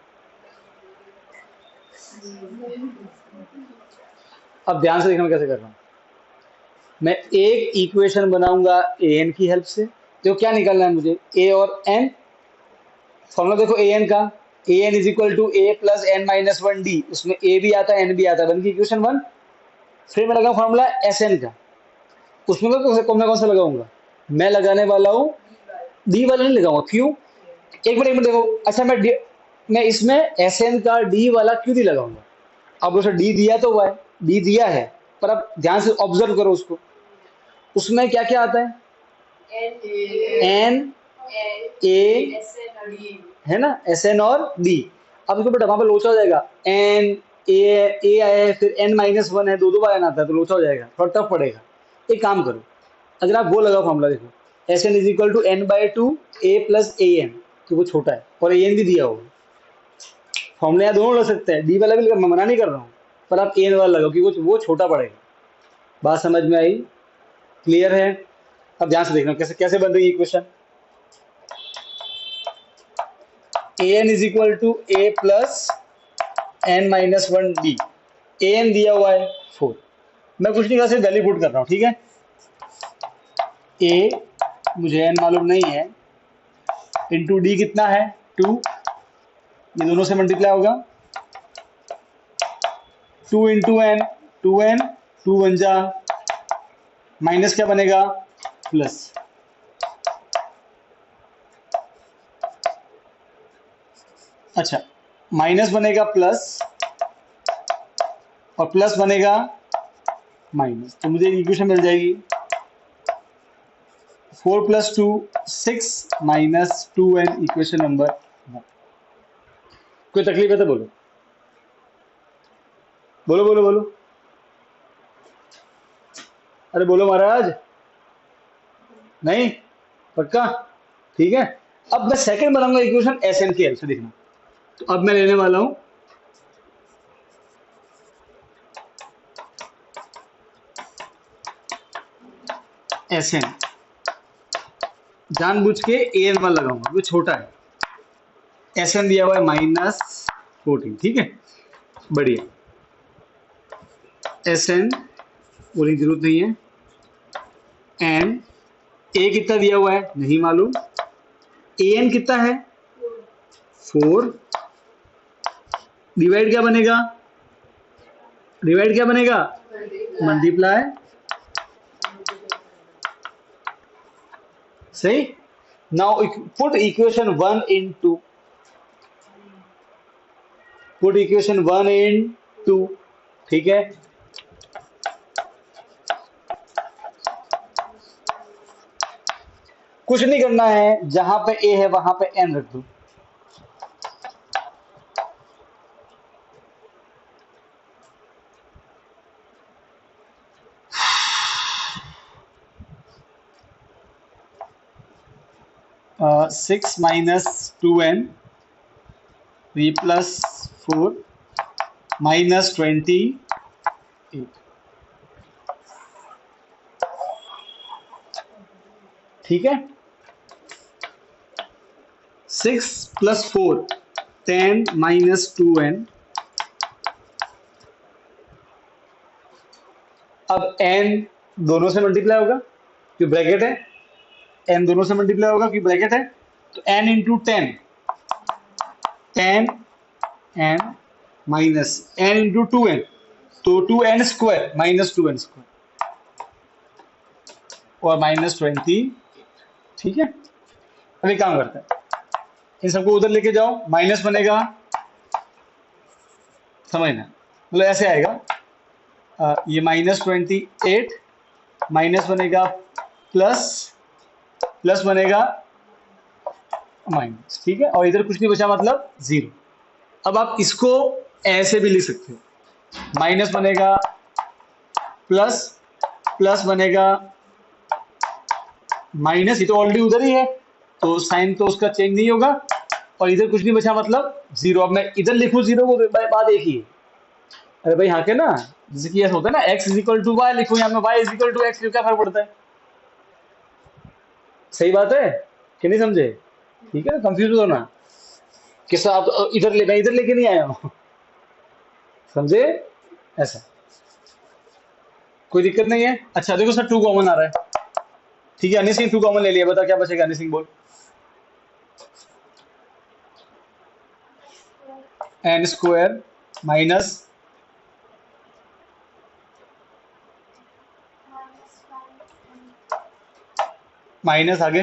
अब ध्यान से देखना मैं कैसे कर रहा हूँ। मैं एक इक्वेशन बनाऊंगा an की हेल्प से, तो क्या निकालना है मुझे, a और n। फॉर्मूला देखो an का, an is equal to a plus n-1d, उसमें a भी आता है n भी आता है, बन गई इक्वेशन 1। फिर मैं लगाऊं फॉर्मूला Sn का, उसमें मैं कौन सा लगाऊंगा, मैं लगाने वाला हूँ डी वाला नहीं लगाऊंगा, क्यों? एक मिनट देखो, अच्छा मैं इसमें Sn का डी वाला क्यों नहीं लगाऊंगा? अब उसे डी दिया तो हुआ है, डी दिया है, पर अब ध्यान से ऑब्जर्व करो उसको, उसमें क्या क्या आता है, एन ए है ना, Sn और डी। अब इसको बेटा वहां पर लोचा हो जाएगा, एन ए आया है, फिर n-1 है, दो बार n आता है, तो लोचा हो जाएगा, थोड़ा टफ पड़ेगा। एक काम करो, अगर आप वो लगाओ फॉर्मूला, देखो Sn is equal to n/2 a plus A N, तो वो छोटा है और an भी दिया होगा। फॉर्मूला यहाँ दोनों लग सकते हैं, डी वाला भी मैं मना नहीं कर रहा हूँ, पर आप एन वाला लगाओ क्योंकि वो छोटा पड़ेगा। बात समझ में आई? क्लियर है? अब ध्यान से देखना कैसे कैसे बन रही है equation. an is equal to a plus n-1d, an दिया हुआ है 4, मैं कुछ नहीं कर सिर्फ वैल्यू पुट कर रहा हूँ, ठीक है। a मुझे n मालूम नहीं है, इंटू डी कितना है 2, ये दोनों से मल्टीप्लाई होगा, 2 इंटू एन, 2n, 2 वन जा, माइनस क्या बनेगा, प्लस। अच्छा, माइनस बनेगा प्लस और प्लस बनेगा माइनस, तो मुझे इक्वेशन मिल जाएगी 4 + 2 6 माइनस 2n, इक्वेशन नंबर 1। कोई तकलीफ है तो बोलो, बोलो बोलो बोलो, अरे बोलो महाराज, नहीं पक्का, ठीक है। अब मैं सेकंड बनाऊंगा इक्वेशन Sn की हेल्प से, देखना। तो अब मैं लेने वाला हूं Sn, जानबूझ के an1 लगाऊंगा, वो छोटा है। Sn दिया हुआ है -14, ठीक है, बढ़िया। Sn बोलने की जरूरत नहीं है। एन ए कितना दिया हुआ है नहीं मालूम। an कितना है 4। डिवाइड क्या बनेगा, डिवाइड क्या बनेगा, मल्टीप्लाई, सही। नाउ पुट इक्वेशन 1 इन 2, पुट इक्वेशन 1 इन 2, ठीक है। कुछ नहीं करना है, जहां पे ए है वहां पे एन रख दो। सिक्स -2n, 3+4 -28, ठीक है। 6+4 10 -2n। अब n दोनों से मल्टीप्लाई होगा क्योंकि ब्रैकेट है, n दोनों से मल्टीप्लाई होगा क्योंकि ब्रैकेट है, तो n into 10, 10 n minus n into 2n, तो 2n स्क्वायर -2n स्क्वायर और -20, ठीक है। अब एक काम करते हैं, इन सबको उधर लेके जाओ, माइनस बनेगा, समझना, मतलब ऐसे आएगा, ये -28 माइनस बनेगा प्लस, प्लस बनेगा माइनस, ठीक है, और इधर कुछ नहीं बचा मतलब 0। अब आप इसको ऐसे भी लिख सकते हो, माइनस बनेगा प्लस, प्लस बनेगा माइनस, ये तो ऑलरेडी उधर ही है तो साइन तो उसका चेंज नहीं होगा, और इधर कुछ नहीं बचा मतलब 0। अब मैं इधर लिखूं 0 को, बात एक ही है। अरे भाई हाँ के ना, जैसे कि ऐसा होता है ना, x = y लिखूं या मैं y = x, क्या फर्क पड़ता है, सही बात है कि नहीं समझे, ठीक है ना, कंफ्यूज हो ना किस आप इधर ले, मैं इधर लेके नहीं आया हूं, समझे, ऐसा कोई दिक्कत नहीं है। अच्छा देखो सर 2 कॉमन आ रहा है, ठीक है, अनिल सिंह 2 कॉमन ले लिया, बता क्या बचेगा अनिल सिंह, बोल। n² माइनस माइनस आगे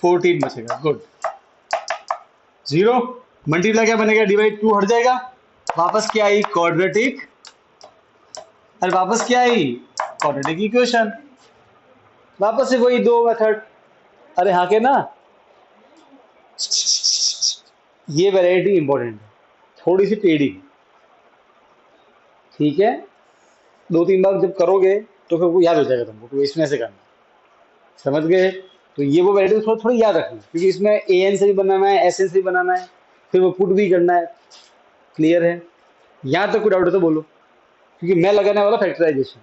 14 बचेगा, गुड। 0 मल्टीप्लाई क्या बनेगा, डिवाइड 2 हट जाएगा, वापस क्या आई क्वाड्रेटिक, अरे वापस क्या आई क्वाड्रेटिक इक्वेशन, वापस से वही 2 मेथड। अरे हाँ के ना, ये वैरायटी इंपॉर्टेंट है, थोड़ी सी टेढ़ी, ठीक है, 2-3 बार जब करोगे तो फिर वो याद हो जाएगा तुमको कि इसमें ऐसे करना, समझ गए। तो ये वो वैरायटी थोड़ी थोड़ी याद रखना, क्योंकि इसमें an से भी बनाना है, sn से भी बनाना है, फिर वो पुट भी करना है, क्लियर है। यहाँ तक कोई डाउट है तो बोलो, क्योंकि मैं लगाने वाला फैक्टराइजेशन।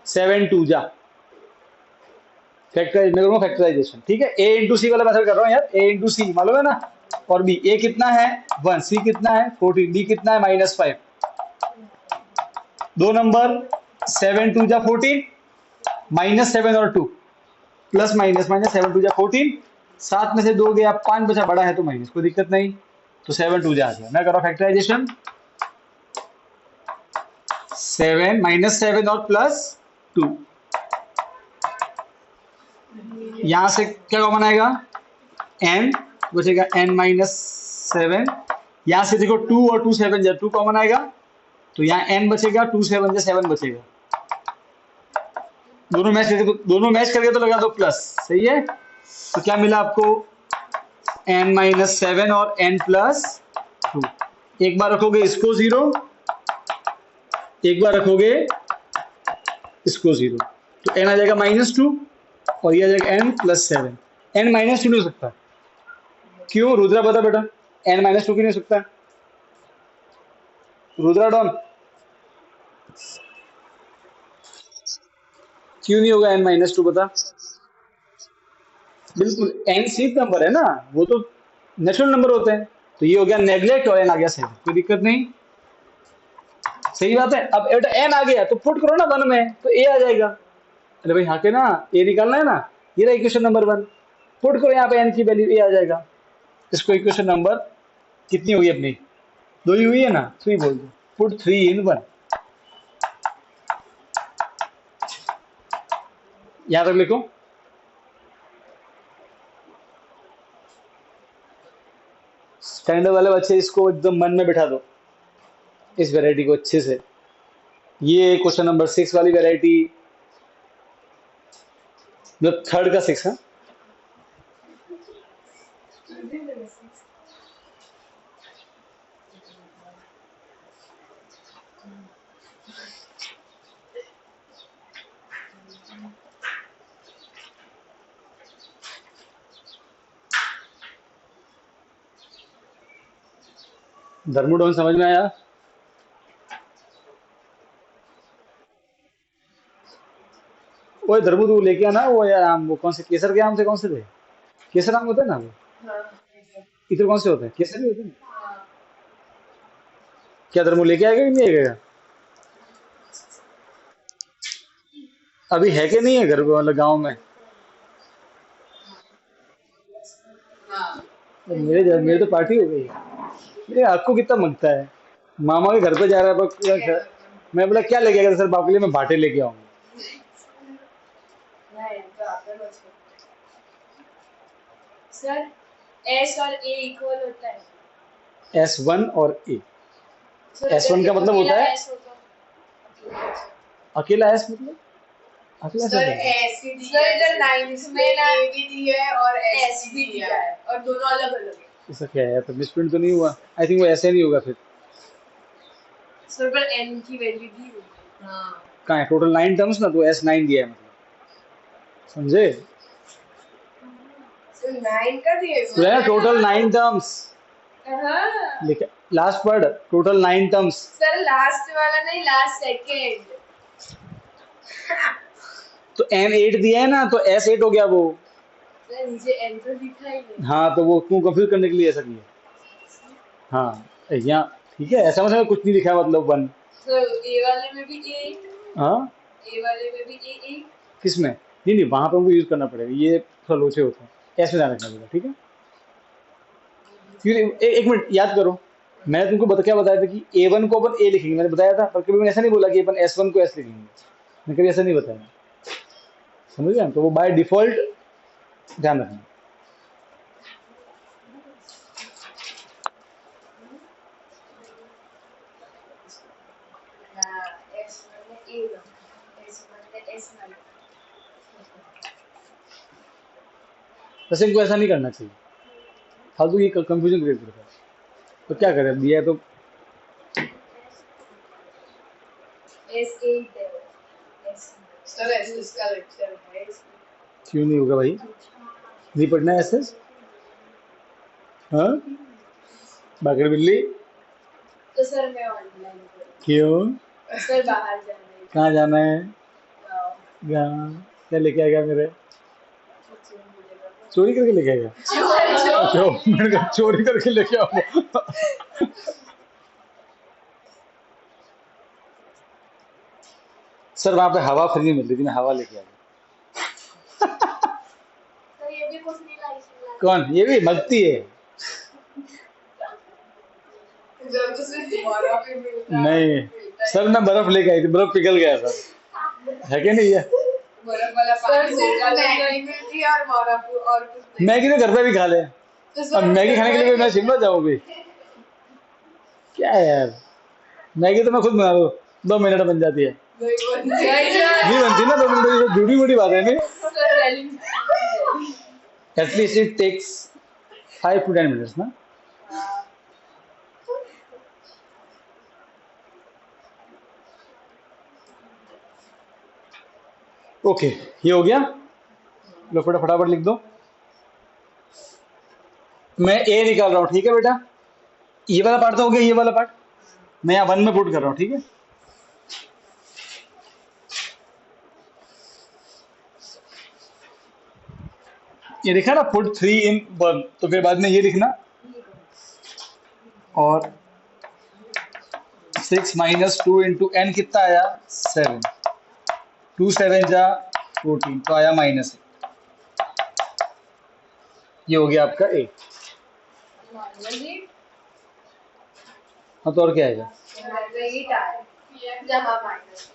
7 2 जा फैक्टराइज, मैं करूँगा फैक्टराइजेशन, ठीक है। a इंटू सी वाला मेथड कर रहा हूँ यार, a इंटू सी मालूम है ना, और b, a कितना है 1, c कितना है 14, d कितना है -5, 2 नंबर 7 2 जा 14, -7 और 2 प्लस माइनस माइनस 7 2 जा 14, 7 में से 2 गया 5 बचा, बड़ा है तो माइनस, कोई दिक्कत नहीं, तो 7 2 जा आ गया। मैं कर रहा हूँ फैक्टराइजेशन, 7 -7 और +2, यहां से क्या कॉमन आएगा n बचेगा n-7, यहां से देखो 2 और 2 7 जा 2 कॉमन आएगा, तो यहाँ n बचेगा, 2 7 जा 7 बचेगा, दोनों मैच करके तो लगा दो प्लस, सही है। तो क्या मिला आपको n-7 और n+2, एक बार रखोगे इसको 0, एक बार रखोगे इसको 0, तो n आ जाएगा -2 और ये आ जाएगा n+7। n -2 नहीं हो सकता, क्यों रुद्रा बता बेटा, n -2 क्यों नहीं हो सकता, रुद्रा डॉन क्यों नहीं होगा n-2 बता? बिल्कुल n सीध नंबर है ना, वो तो नेचुरल नंबर होते हैं। तो ये हो गया नेग्लेक्ट और n आ गया सही, कोई दिक्कत नहीं। सही बात है। अब बेटा n आ गया तो पुट करो ना 1 में, तो a आ जाएगा। अरे भाई हाँ के ना, a निकालना है ना, ये रहा इक्वेशन नंबर 1। पुट करो यहाँ पे n की वैल्यू a आ जाएगा। इसको इक्वेशन नंबर कितनी होगी अपनी? 2 ही हुई है ना, 3 बोल दो। पुट 3 इन 1, यहाँ तक लिखो। स्टैंडर्ड वाले बच्चे इसको एकदम मन में बिठा दो, इस वैरायटी को अच्छे से। ये क्वेश्चन नंबर 6 वाली वैरायटी, मतलब थर्ड का 6 है। धर्मोडोन समझ में आया? वो धर्मो तू लेके आना वो यार आम, वो कौन से केसर के आम से, कौन से थे? केसर आम होता है ना वो? हाँ इधर कौन से होते हैं? केसर ही होते हैं। हाँ क्या धर्मो लेके आएगा कि नहीं आएगा? अभी है कि नहीं है घर पे, मतलब गाँव में? हाँ तो मेरे तो पार्टी हो गई। मेरे आपको कितना मंगता है, मामा के घर पे जा रहा है पर मैं बोला क्या लेके आएगा? सर बाप के लिए मैं बाटे लेके आऊंगा। नहीं तो आपका क्वेश्चन सर S और A इक्वल होता है S1 और A। सर S1 का मतलब होता है S होता अकेला S, मतलब अकेला S सर होता है। S भी दी है इधर 9 में ना A भी दी है और S भी दिया है और दोनों अलग अलग है ऐसा क्या है? तो मिसप्रिंट तो नहीं हुआ? आई थिंक वो ऐसे नहीं होगा फिर। सर पर N की वैल्यू दी होगी हाँ कहाँ है? टोटल 9 टर्म्स ना, तो S9 दिया है, मतलब समझे? सर 9 का दिए तो टोटल 9 टर्म्स हाँ लिखा, last word total 9 terms. Sir last वाला नहीं लास्ट सेकंड तो N8 दिया है ना, तो S8 हो गया वो। सर नीचे N तो लिखा ही नहीं हाँ तो वो क्यों कंफ्यूज करने के लिए ऐसा किया? हाँ यहाँ ठीक है, ऐसा मतलब कुछ नहीं लिखा है, मतलब 1। सर A वाले में भी A हाँ A वाले में भी A किसमें? नहीं नहीं, वहां पर हमको यूज करना पड़ेगा, ये थोड़ा लोचे होते हैं, ऐसे ध्यान रखना पड़ेगा, ठीक है? क्योंकि एक मिनट याद करो, मैंने तुमको क्या बताया था कि A1 को अपन A लिखेंगे, मैंने बताया था, पर कभी मैंने ऐसा नहीं बोला कि अपन S1 को S लिखेंगे, मैंने कभी ऐसा नहीं बताया, समझ गए? तो वो बाय डिफॉल्ट ध्यान रखना। S वाले A S वाले S वाले वैसे इनको ऐसा नहीं करना चाहिए, फालतू की कंफ्यूजन क्रिएट करता है। तो क्या करें, दिया है तो S8 है S सर S इसका लेक्चर है क्यों नहीं होगा भाई? नहीं पढ़ना है SS? हाँ बाकर बिल्ली। तो सर मैं ऑनलाइन क्यों? सर बाहर जाना है कहाँ जाना है? गाँव गाँव। क्या लेके आएगा मेरे? चोरी मिलेगा चोरी करके लेके आएगा? अच्छा मैंने कहा चोरी करके लेके आओ। सर वहां पे हवा फ्री में मिल रही थी, मैं हवा लेके आ गया। सर ये भी कुछ नहीं लाई कौन? ये भी भक्ति है? जब तो सिर्फ बर्फ ही मिलता नहीं सर, मैं बर्फ लेके आई थी, बर्फ पिघल गया सर, है कि नहीं है? बर्फ वाला पानी होगा मैगी मिलती है और बर्फ और कुछ नहीं मैगी तो घर पे भी खा ले, अब मैगी खाने के लिए मैं शिमला जाऊँ भी? क्या है यार, मैगी तो मैं खुद बना दूँ, 2 मिनट बन जाती है। नहीं बनती ना 2 मिनट, झूठी मूठी बात है नहीं। At least it takes 5 to 10 minutes ना। ओके ये हो गया, लो फटाफट लिख दो। मैं ए निकाल रहा हूँ, ठीक है बेटा? ये वाला पार्ट तो हो गया, ये वाला पार्ट मैं यहाँ 1 में पुट कर रहा हूँ, ठीक है? ये लिखा ना पुट 3 इन 1, तो फिर बाद में ये लिखना और 6 माइनस 2 इंटू एन कितना आया 7, 2 7 जा 14 तो आया -1। ये हो गया आपका ए। नॉर्मली हाँ तो और क्या आएगा, वेट आए जहाँ माइनस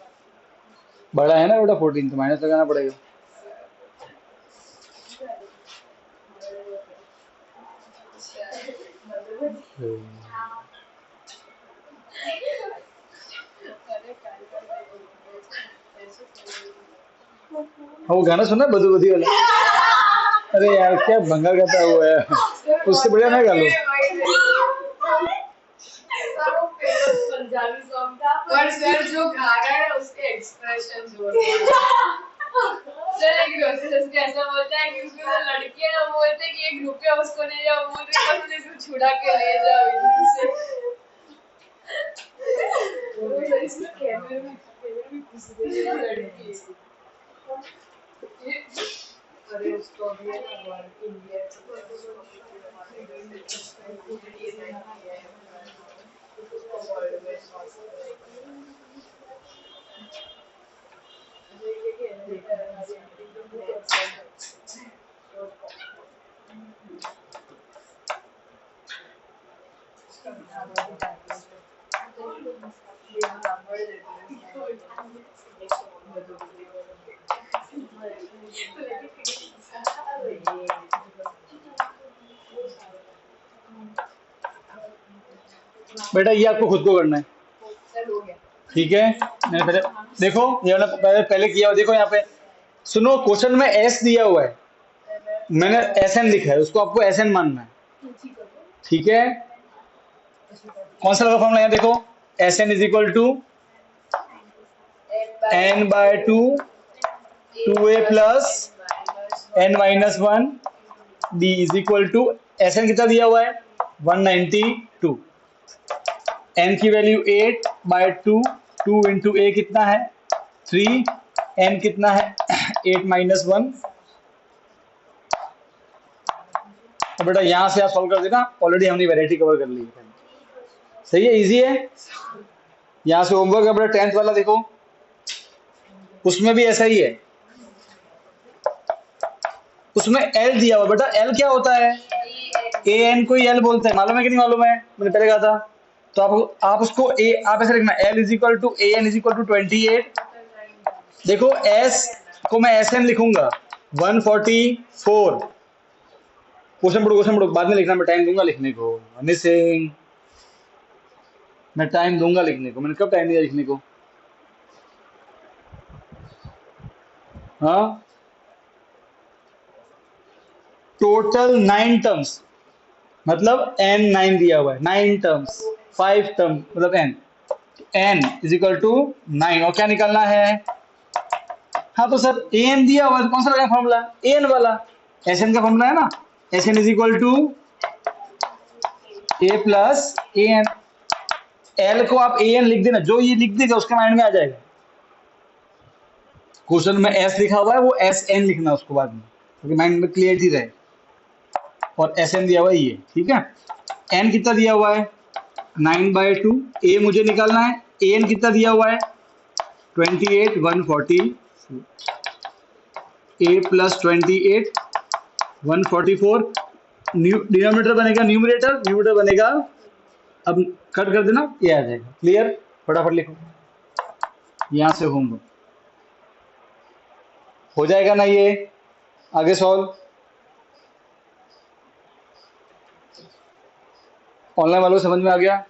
बड़ा है ना बेटा 14 तो माइनस लगाना पड़ेगा। हाँ वो गाना सुना बदू बदी वाला, अरे यार क्या भंगा गाता हुआ है, उससे बढ़िया मैं गा लूं। पंजाबी सॉन्ग था पर सर जो गा रहा है उसके एक्सप्रेशन जोरदार। सर एक रोसेस ऐसा बोलता है कि उसमें वो लड़की है ना, वो बोलते हैं कि एक ग्रुप है उसको ले जाओ, बोल रहे हैं मुझे इसको छुड़ा के ले जाओ इधर से। वो सर इसमें कैमरे में घुस गई है लड़की। अरे उसको अभी इंडिया बेटा ये आपको खुद को करना है, हो गया। ठीक है। मैंने पहले देखो, ये वाला पहले किया हुआ, देखो यहाँ पे सुनो, क्वेश्चन में एस दिया हुआ है, मैंने एस एन लिखा है, उसको आपको एस एन मानना है, ठीक है। कौन सा लगा फॉर्मूला यहाँ देखो, S N is equal to N by 2 2a plus N minus 1 D is equal to S N कितना दिया हुआ है 192, एन की वैल्यू 8 बाय 2, 2 इंटू ए कितना है 3, एन कितना है 8 माइनस 1। तो बेटा यहां से आप सॉल्व कर देना, ऑलरेडी हमने वैरायटी कवर कर ली है, सही है, इजी है। यहां से होमवर्क है बेटा 10th वाला देखो, उसमें भी ऐसा ही है, उसमें एल दिया हुआ बेटा, एल क्या होता है, ए एन को एल बोलते हैं, मालूम है कि नहीं मालूम है, मैंने पहले कहा था। तो आप उसको ए आप ऐसे लिखना, L is equal to A N is equal to 28। देखो एस को मैं एस एन लिखूंगा 144। क्वेश्चन पढ़ो बाद में लिखना, मैं टाइम दूंगा लिखने को, हनी सिंह मैं टाइम दूंगा लिखने को, मैंने कब टाइम दिया लिखने को, हाँ। टोटल 9 टर्म्स, मतलब एन 9 दिया हुआ है, 9 टर्म्स 5 टर्म मतलब N, N is equal to 9, और क्या निकालना है, हाँ तो सर ए एन दिया हुआ है तो कौन सा लगा फॉर्मूला, ए एन वाला, एस एन का फॉर्मूला है ना, S N is equal to A plus A N. L को आप ए एन लिख देना, जो ये लिख देगा उसके माइंड में आ जाएगा, क्वेश्चन में एस लिखा हुआ है वो एस एन लिखना उसको बाद में, क्योंकि माइंड में क्लियरिटी रहे, और एस एन दिया हुआ है ये, ठीक है। एन कितना दिया हुआ है 9/2, ए मुझे निकालना है, ए एन कितना दिया हुआ है 28 140, ए प्लस 28 144, डिनोमिनेटर बनेगा न्यूमरेटर, न्यूमरेटर बनेगा, अब कट कर देना ये आ जाएगा, क्लियर, फटाफट लिखो यहां से होमवर्क हो जाएगा ना ये, आगे सॉल्व। ऑनलाइन वालों को समझ में आ गया,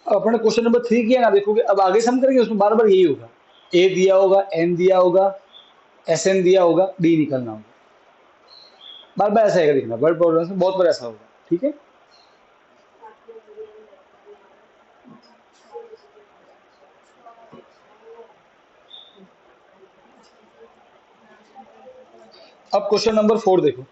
अपने क्वेश्चन नंबर 3 किया ना, देखोगे अब आगे सम करेंगे उसमें बार बार यही होगा, ए दिया होगा, एन दिया होगा, एस एन दिया होगा, डी निकलना होगा, बार बार ऐसा आएगा, देखना वर्ड प्रॉब्लम में बहुत बार ऐसा होगा। ठीक है, अब क्वेश्चन नंबर 4 देखो,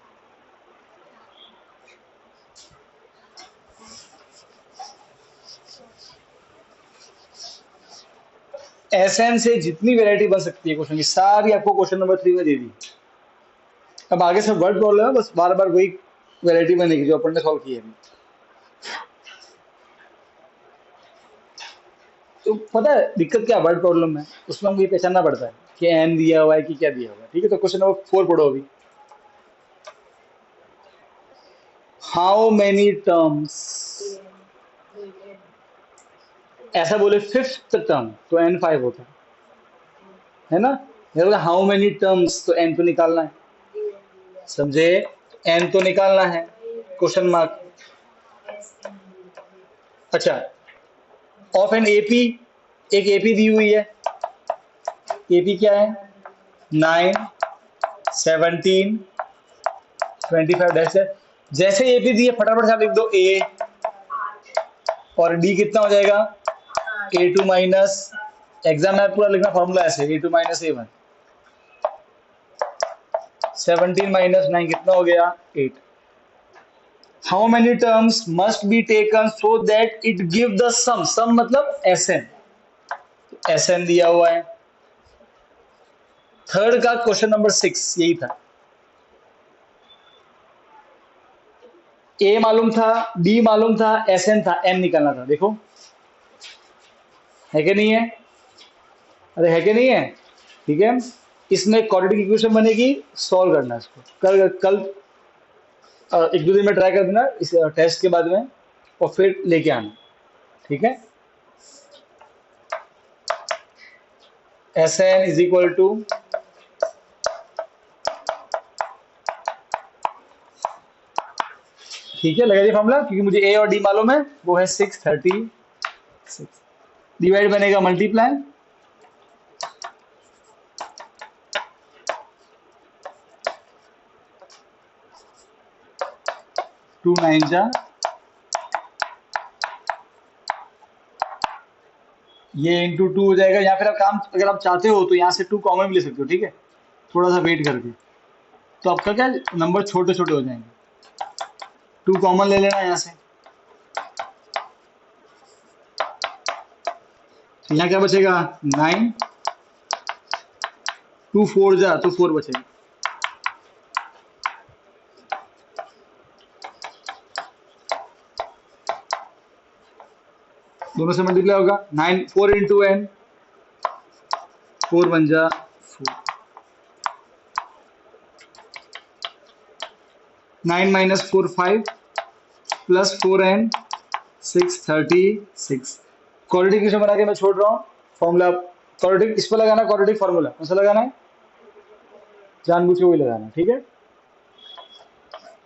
एस एन से जितनी वैरायटी बन सकती है क्वेश्चन की सारी आपको क्वेश्चन नंबर 3 में दे दी। अब आगे सब वर्ड प्रॉब्लम है, बस बार बार वही वैरायटी बनेगी जो अपन ने सॉल्व की है अभी। तो पता है दिक्कत क्या वर्ड प्रॉब्लम है, उसमें हमको ये पहचानना पड़ता है कि एन दिया हुआ है कि क्या दिया हुआ है। ठीक है, तो क्वेश्चन नंबर 4 पढ़ो अभी। हाउ मेनी टर्म्स, ऐसा बोले फिफ्थ टर्म तो एन 5 होता है ना। हाउ मेनी टर्म्स तो एन तो निकालना है, समझे, एन तो निकालना है, क्वेश्चन मार्क। अच्छा, ऑफ एन एपी, एक एपी दी हुई है, एपी क्या है 9, 17, 25 ऐसे, जैसे एपी दी है फटाफट से आप लिख दो ए, और डी कितना हो जाएगा A2 माइनस, एग्जाम में पूरा लिखना फॉर्मूला ऐसे A2 माइनस A1, 17 माइनस 9 कितना हो गया 8। How many terms must be taken so that it give the sum, sum मतलब एसएन, एसएन दिया हुआ है। थर्ड का क्वेश्चन नंबर 6 यही था, ए मालूम था, डी मालूम था, एसएन था, एन निकालना था। देखो है कि नहीं है, अरे है कि नहीं है, ठीक है। इसमें क्वाड्रेटिक इक्वेशन बनेगी, सॉल्व करना है इसको, कल कल एक दो दिन में ट्राई कर देना इस टेस्ट के बाद में, और फिर लेके आना। ठीक है, S N is equal to, ठीक है लगा दिया फॉर्मूला, क्योंकि मुझे ए और डी मालूम है, वो है 636, डिवाइड बनेगा मल्टीप्लाई, 2 9 जा, ये इंटू 2 हो जाएगा। या फिर आप काम अगर आप चाहते हो तो यहाँ से 2 कॉमन भी ले सकते हो। ठीक है, थोड़ा सा वेट करके, तो आपका क्या नंबर छोटे छोटे हो जाएंगे, 2 कॉमन ले लेना यहाँ से, तो यहाँ क्या बचेगा 9, 2 4 जा तो 4 बचेगा, दोनों से मल्टीप्लाई होगा, 9 4 इंटू एन, 4 1 जा 4, 9 minus 4 5, plus 4n 636। Quadratic equation बना के मैं छोड़ रहा हूँ, फॉर्मूला क्वाड्रेटिक इस पर लगाना, क्वाड्रेटिक फॉर्मूला कौन सा लगाना है, जानबूझ के वही लगाना। ठीक है,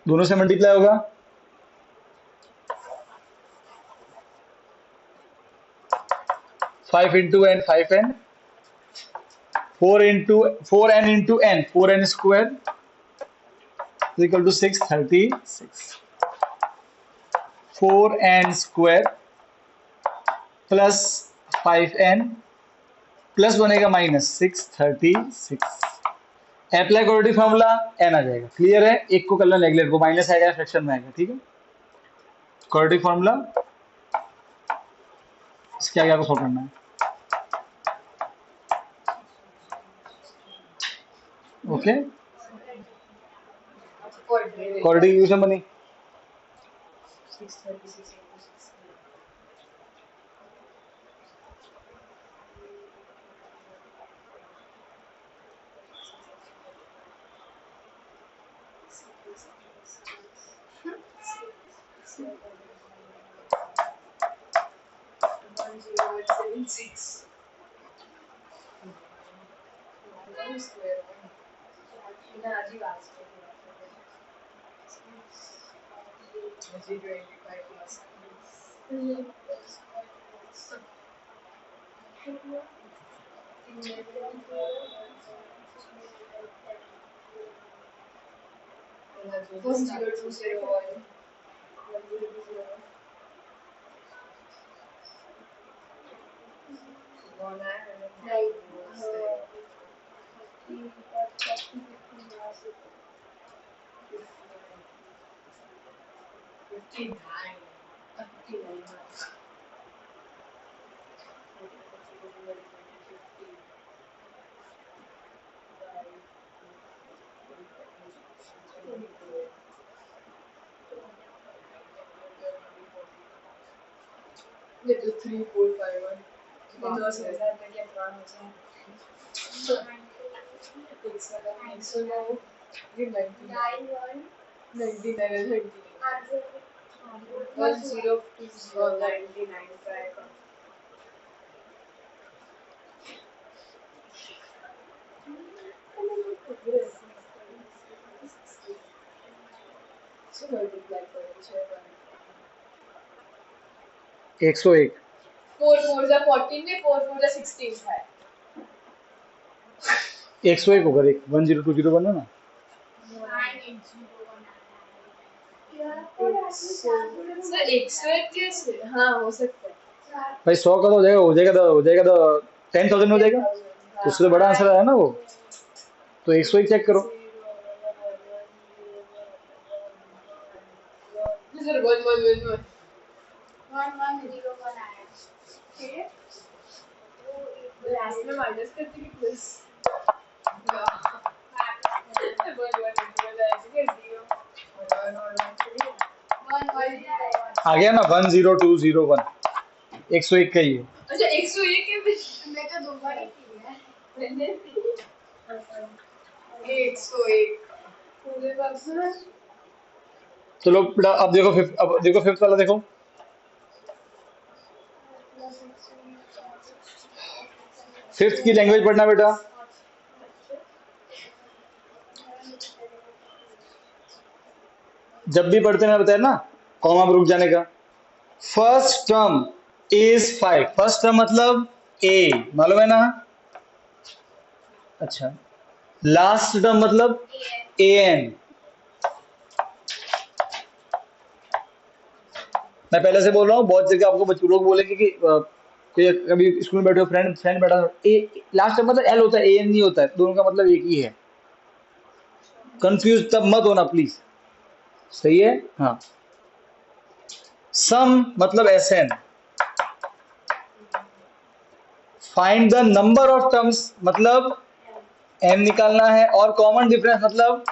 दोनों से मल्टीप्लाई होगा, 5 into n 5n, 4n into n 4n square equal to 636, 4n square plus 5n plus बनेगा minus 636, apply quadratic formula n आ जाएगा। क्लियर है, एक को कर लो नेगलेक्ट, वो माइनस आएगा फ्रैक्शन में आएगा। ठीक है, क्वाड्रेटिक फॉर्मूला इसके आगे आपको सॉल्व करना है। ओके, क्वाड्रेटिक इक्वेशन बनी। 636 into 16. ये तो 3 4 5 1 ये 10 के साथ में क्या प्लान हो जाए so now ये 99 99 10 so multiply करें 101 4 4 जा 14 में 4 4 जा 16 है 101 होगा। 10201 है ना। सर 101 कैसे हाँ हो सकता है भाई 100 का तो हो जाएगा 10,000 हो जाएगा। उससे बड़ा आंसर आया ना वो, तो 101 चेक करो। सर 1 लास्ट में माइनस करते कि प्लस आ गया ना 10201 101 का ही है। अच्छा 101 के मैं तो दो बार की है मैंने 101 पूरे पास में। चलो बेटा अब देखो फिफ्थ वाला देखो। फिफ्थ की लैंग्वेज पढ़ना बेटा। जब भी पढ़ते हैं बताया ना कॉमा पर रुक जाने का। First term is 5। First term मतलब ए, मालूम है ना। अच्छा, लास्ट टर्म मतलब ए एन। मैं पहले से बोल रहा हूँ, बहुत जगह आपको बच्चे लोग बोलेंगे कि कोई कभी स्कूल में बैठे हो, फ्रेंड बैठा हो, ए लास्ट टर्म मतलब एल होता है, ए एन नहीं होता है, दोनों का मतलब एक ही है। कंफ्यूज तब मत होना प्लीज, सही है। हाँ, सम मतलब S N. Find the number of terms मतलब एम निकालना है, और कॉमन डिफरेंस मतलब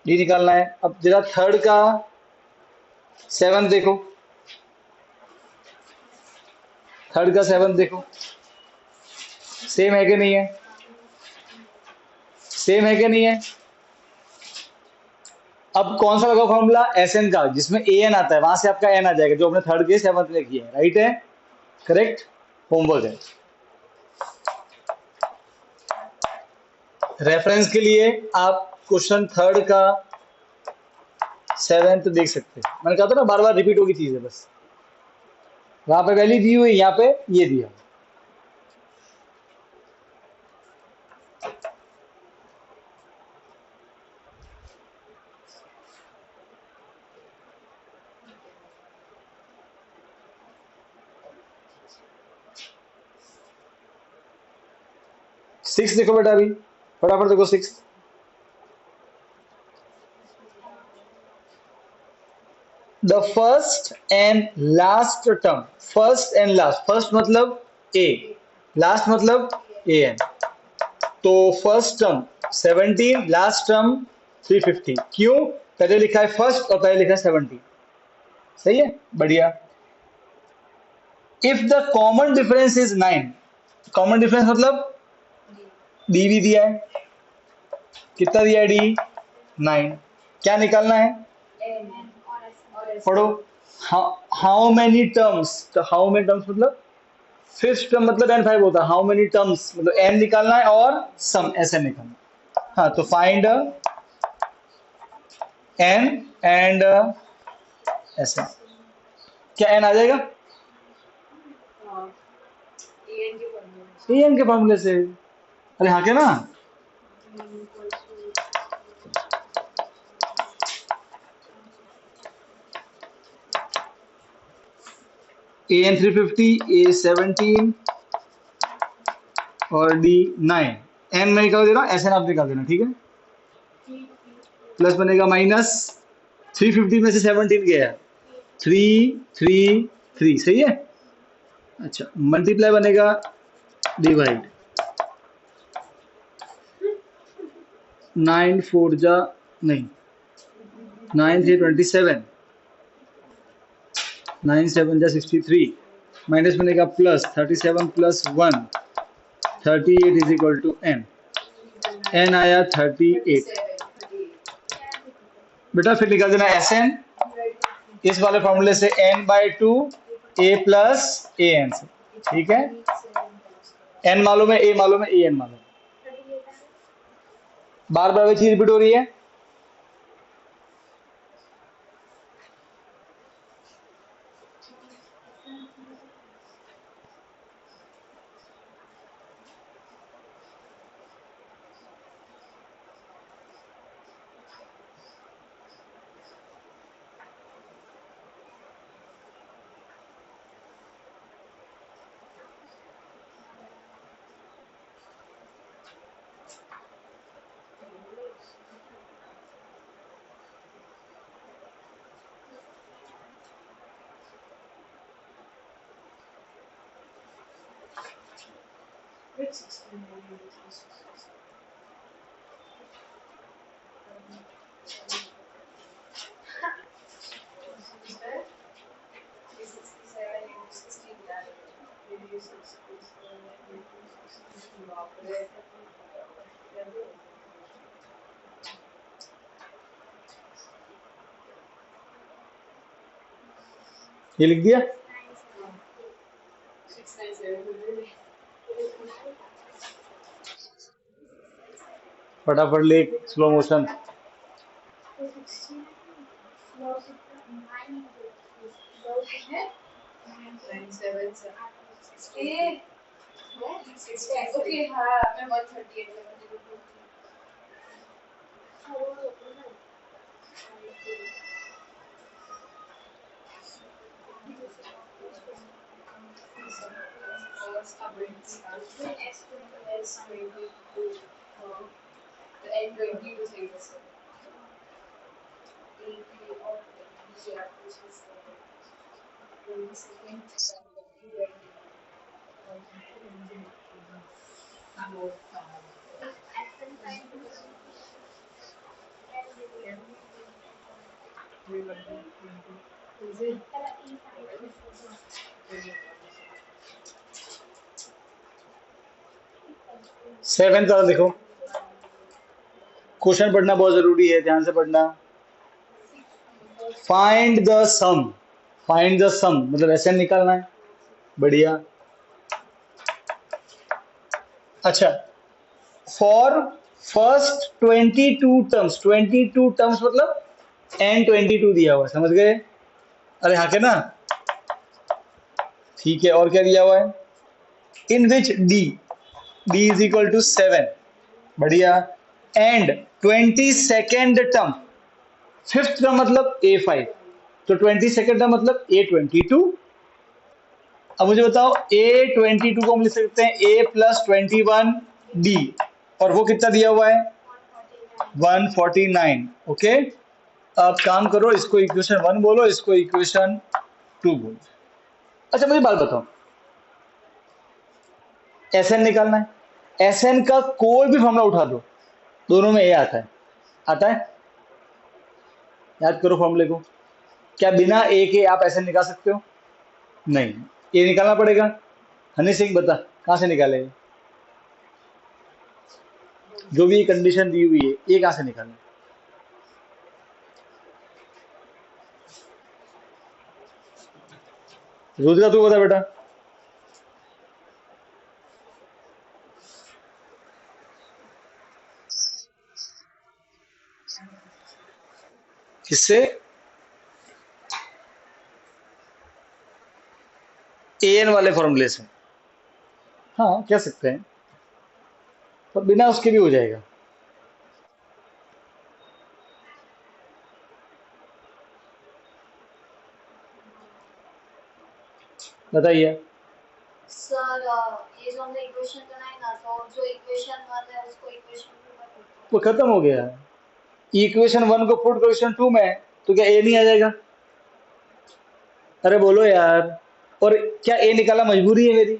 डी निकालना है। अब जरा थर्ड का 7 देखो, थर्ड का 7 देखो, सेम है कि नहीं है, सेम है कि नहीं है। अब कौन सा लगा फॉर्मूला, एस एन का, जिसमें ए एन आता है वहां से आपका एन आ जाएगा, जो अपने थर्ड के 7th में किया है। राइट है, करेक्ट होमवर्क है। रेफरेंस के लिए आप क्वेश्चन थर्ड का 7th देख सकते हैं। मैंने कहा था ना बार बार रिपीट होगी चीज है, बस वहां पे वैल्यू दी हुई, यहाँ पे ये दिया। सिक्स देखो बेटा, अभी फटाफट देखो six. The first and last term, first and last, first मतलब ए, लास्ट मतलब ए एन। तो फर्स्ट टर्म 17, लास्ट टर्म 350। क्यों? पहले लिखा है फर्स्ट और पहले लिखा है 70। सही है, बढ़िया। If the common difference is 9, common difference मतलब डी भी दिया है, कितना दिया है डी? 9। क्या निकालना है? पढ़ो। हाउ मेनी टर्म्स, तो हाउ मेनी टर्म्स मतलब फिफ्थ टर्म मतलब n5 होता है। हाउ मेनी टर्म्स मतलब n निकालना है और सम ऐसे निकालना है। हाँ, तो फाइंड n एंड ऐसे, क्या n आ जाएगा? an के फॉर्मूले से। अरे हाँ क्या ना, an 350, a 17 और d 9। n में निकाल देना, SN आप निकाल देना, ठीक है। प्लस बनेगा माइनस, 350 में से 17 गया, 3 3 3, सही है। अच्छा, मल्टीप्लाई बनेगा डिवाइड, 9 4 जा नहीं, 9 3 27, 9 7 जा 63, माइनस बनेगा plus 37 plus 1 38 is equal to n। n आया 38। बेटा फिर निकाल देना SN इस वाले फॉर्मूले से, n/2 a प्लस an से, ठीक है। n मालूम है, a मालूम है, an मालूम है। बार बार वही चीज रिपीट हो रही है। ये लिख दिया, फटाफट लिख, स्लो मोशन। ओके हाँ मैं 138 सेवन का देखो, क्वेश्चन पढ़ना बहुत जरूरी है, ध्यान से पढ़ना। Find the sum, find the sum मतलब ऐसे निकालना है, बढ़िया। अच्छा, फॉर फर्स्ट 22 टर्म्स, 22 टर्म्स मतलब n22 दिया हुआ है, समझ गए? अरे हाँ के ना, ठीक है। और क्या दिया हुआ है? इन विच d इज इक्वल टू 7, बढ़िया। And 22nd term, fifth term मतलब a5, तो 22nd टर्म मतलब a22। अब मुझे बताओ, a22 को हम लिख सकते हैं a प्लस 21d, और वो कितना दिया हुआ है? 149। ओके, अब काम करो, इसको इक्वेशन 1 बोलो, इसको इक्वेशन 2 बोलो। अच्छा मुझे बात बताओ, SN निकालना है, SN का कोई भी फॉर्मूला उठा दो, दोनों में a आता है, आता है। याद करो फॉर्मूले को। क्या बिना ए के आप ऐसे निकाल सकते हो? नहीं, ए निकालना पड़ेगा। हनी सिंह बता कहां से निकालेगा? जो भी कंडीशन दी हुई है, ए कहां से निकालें? रुद्रा तू बता बेटा। किससे? एन वाले फॉर्मूले से। हाँ कह सकते हैं, पर बिना उसके भी हो जाएगा। बताइए। सर ये जो हमने इक्वेशन बनाई ना, तो जो इक्वेशन 1 है उसको इक्वेशन 2 में put वो खत्म हो गया। इक्वेशन 1 को पुट इक्वेशन 2 में, तो क्या ए नहीं आ जाएगा? अरे बोलो यार। और क्या ए निकाला मजबूरी है मेरी?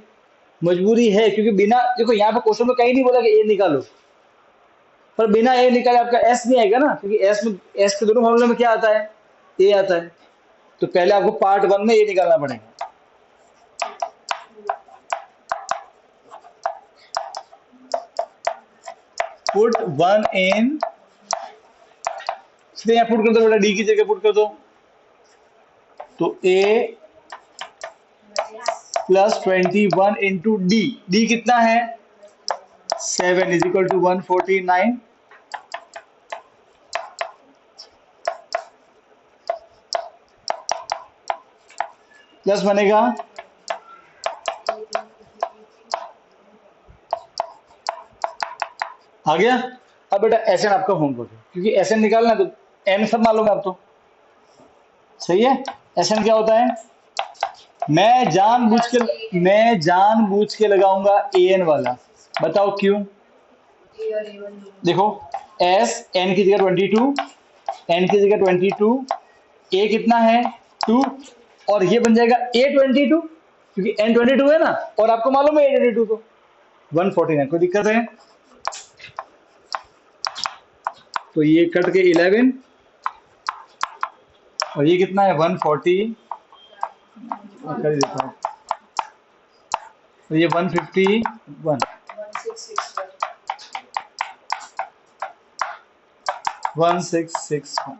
मजबूरी है, क्योंकि बिना, देखो यहाँ पे क्वेश्चन में कहीं नहीं बोला कि ए निकालो, पर बिना ए निकाले आपका एस नहीं आएगा ना, क्योंकि एस में, एस के दोनों मामलों में क्या आता है? ए आता है। तो पहले आपको पार्ट 1 में ए निकालना पड़ेगा। पुट 1 इन, सीधे यहाँ पुट कर दो बेटा, डी की जगह पुट कर दो। तो ए प्लस 21 इंटू डी, डी कितना है? 7 इज इक्वल टू 149 प्लस बनेगा आ गया। अब बेटा एस एन आपका होमवर्क है, क्योंकि एस एन निकालना है, तो एन सब मालूम है आप तो, सही है। एस एन क्या होता है? मैं जानबूझ के लगाऊंगा ए एन वाला। बताओ क्यों? ए और A1 दोनों। देखो, एस एन की जगह 22, एन की जगह 22, ए कितना है? 2, और ये बन जाएगा ए 22, क्योंकि एन 22 है ना, और आपको मालूम है ए 22, तो 149। कोई दिक्कत है? तो ये कट के 11, और ये कितना है? 140, कर ही देता हूँ। तो ये 151, 1661। 1661।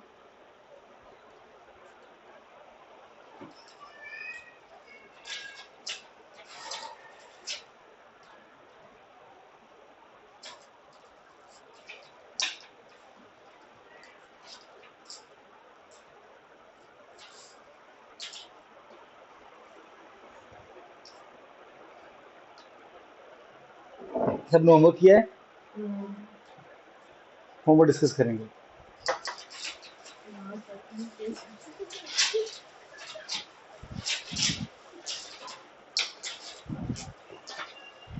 सबने होमवर्क किया है? होमवर्क डिस्कस करेंगे।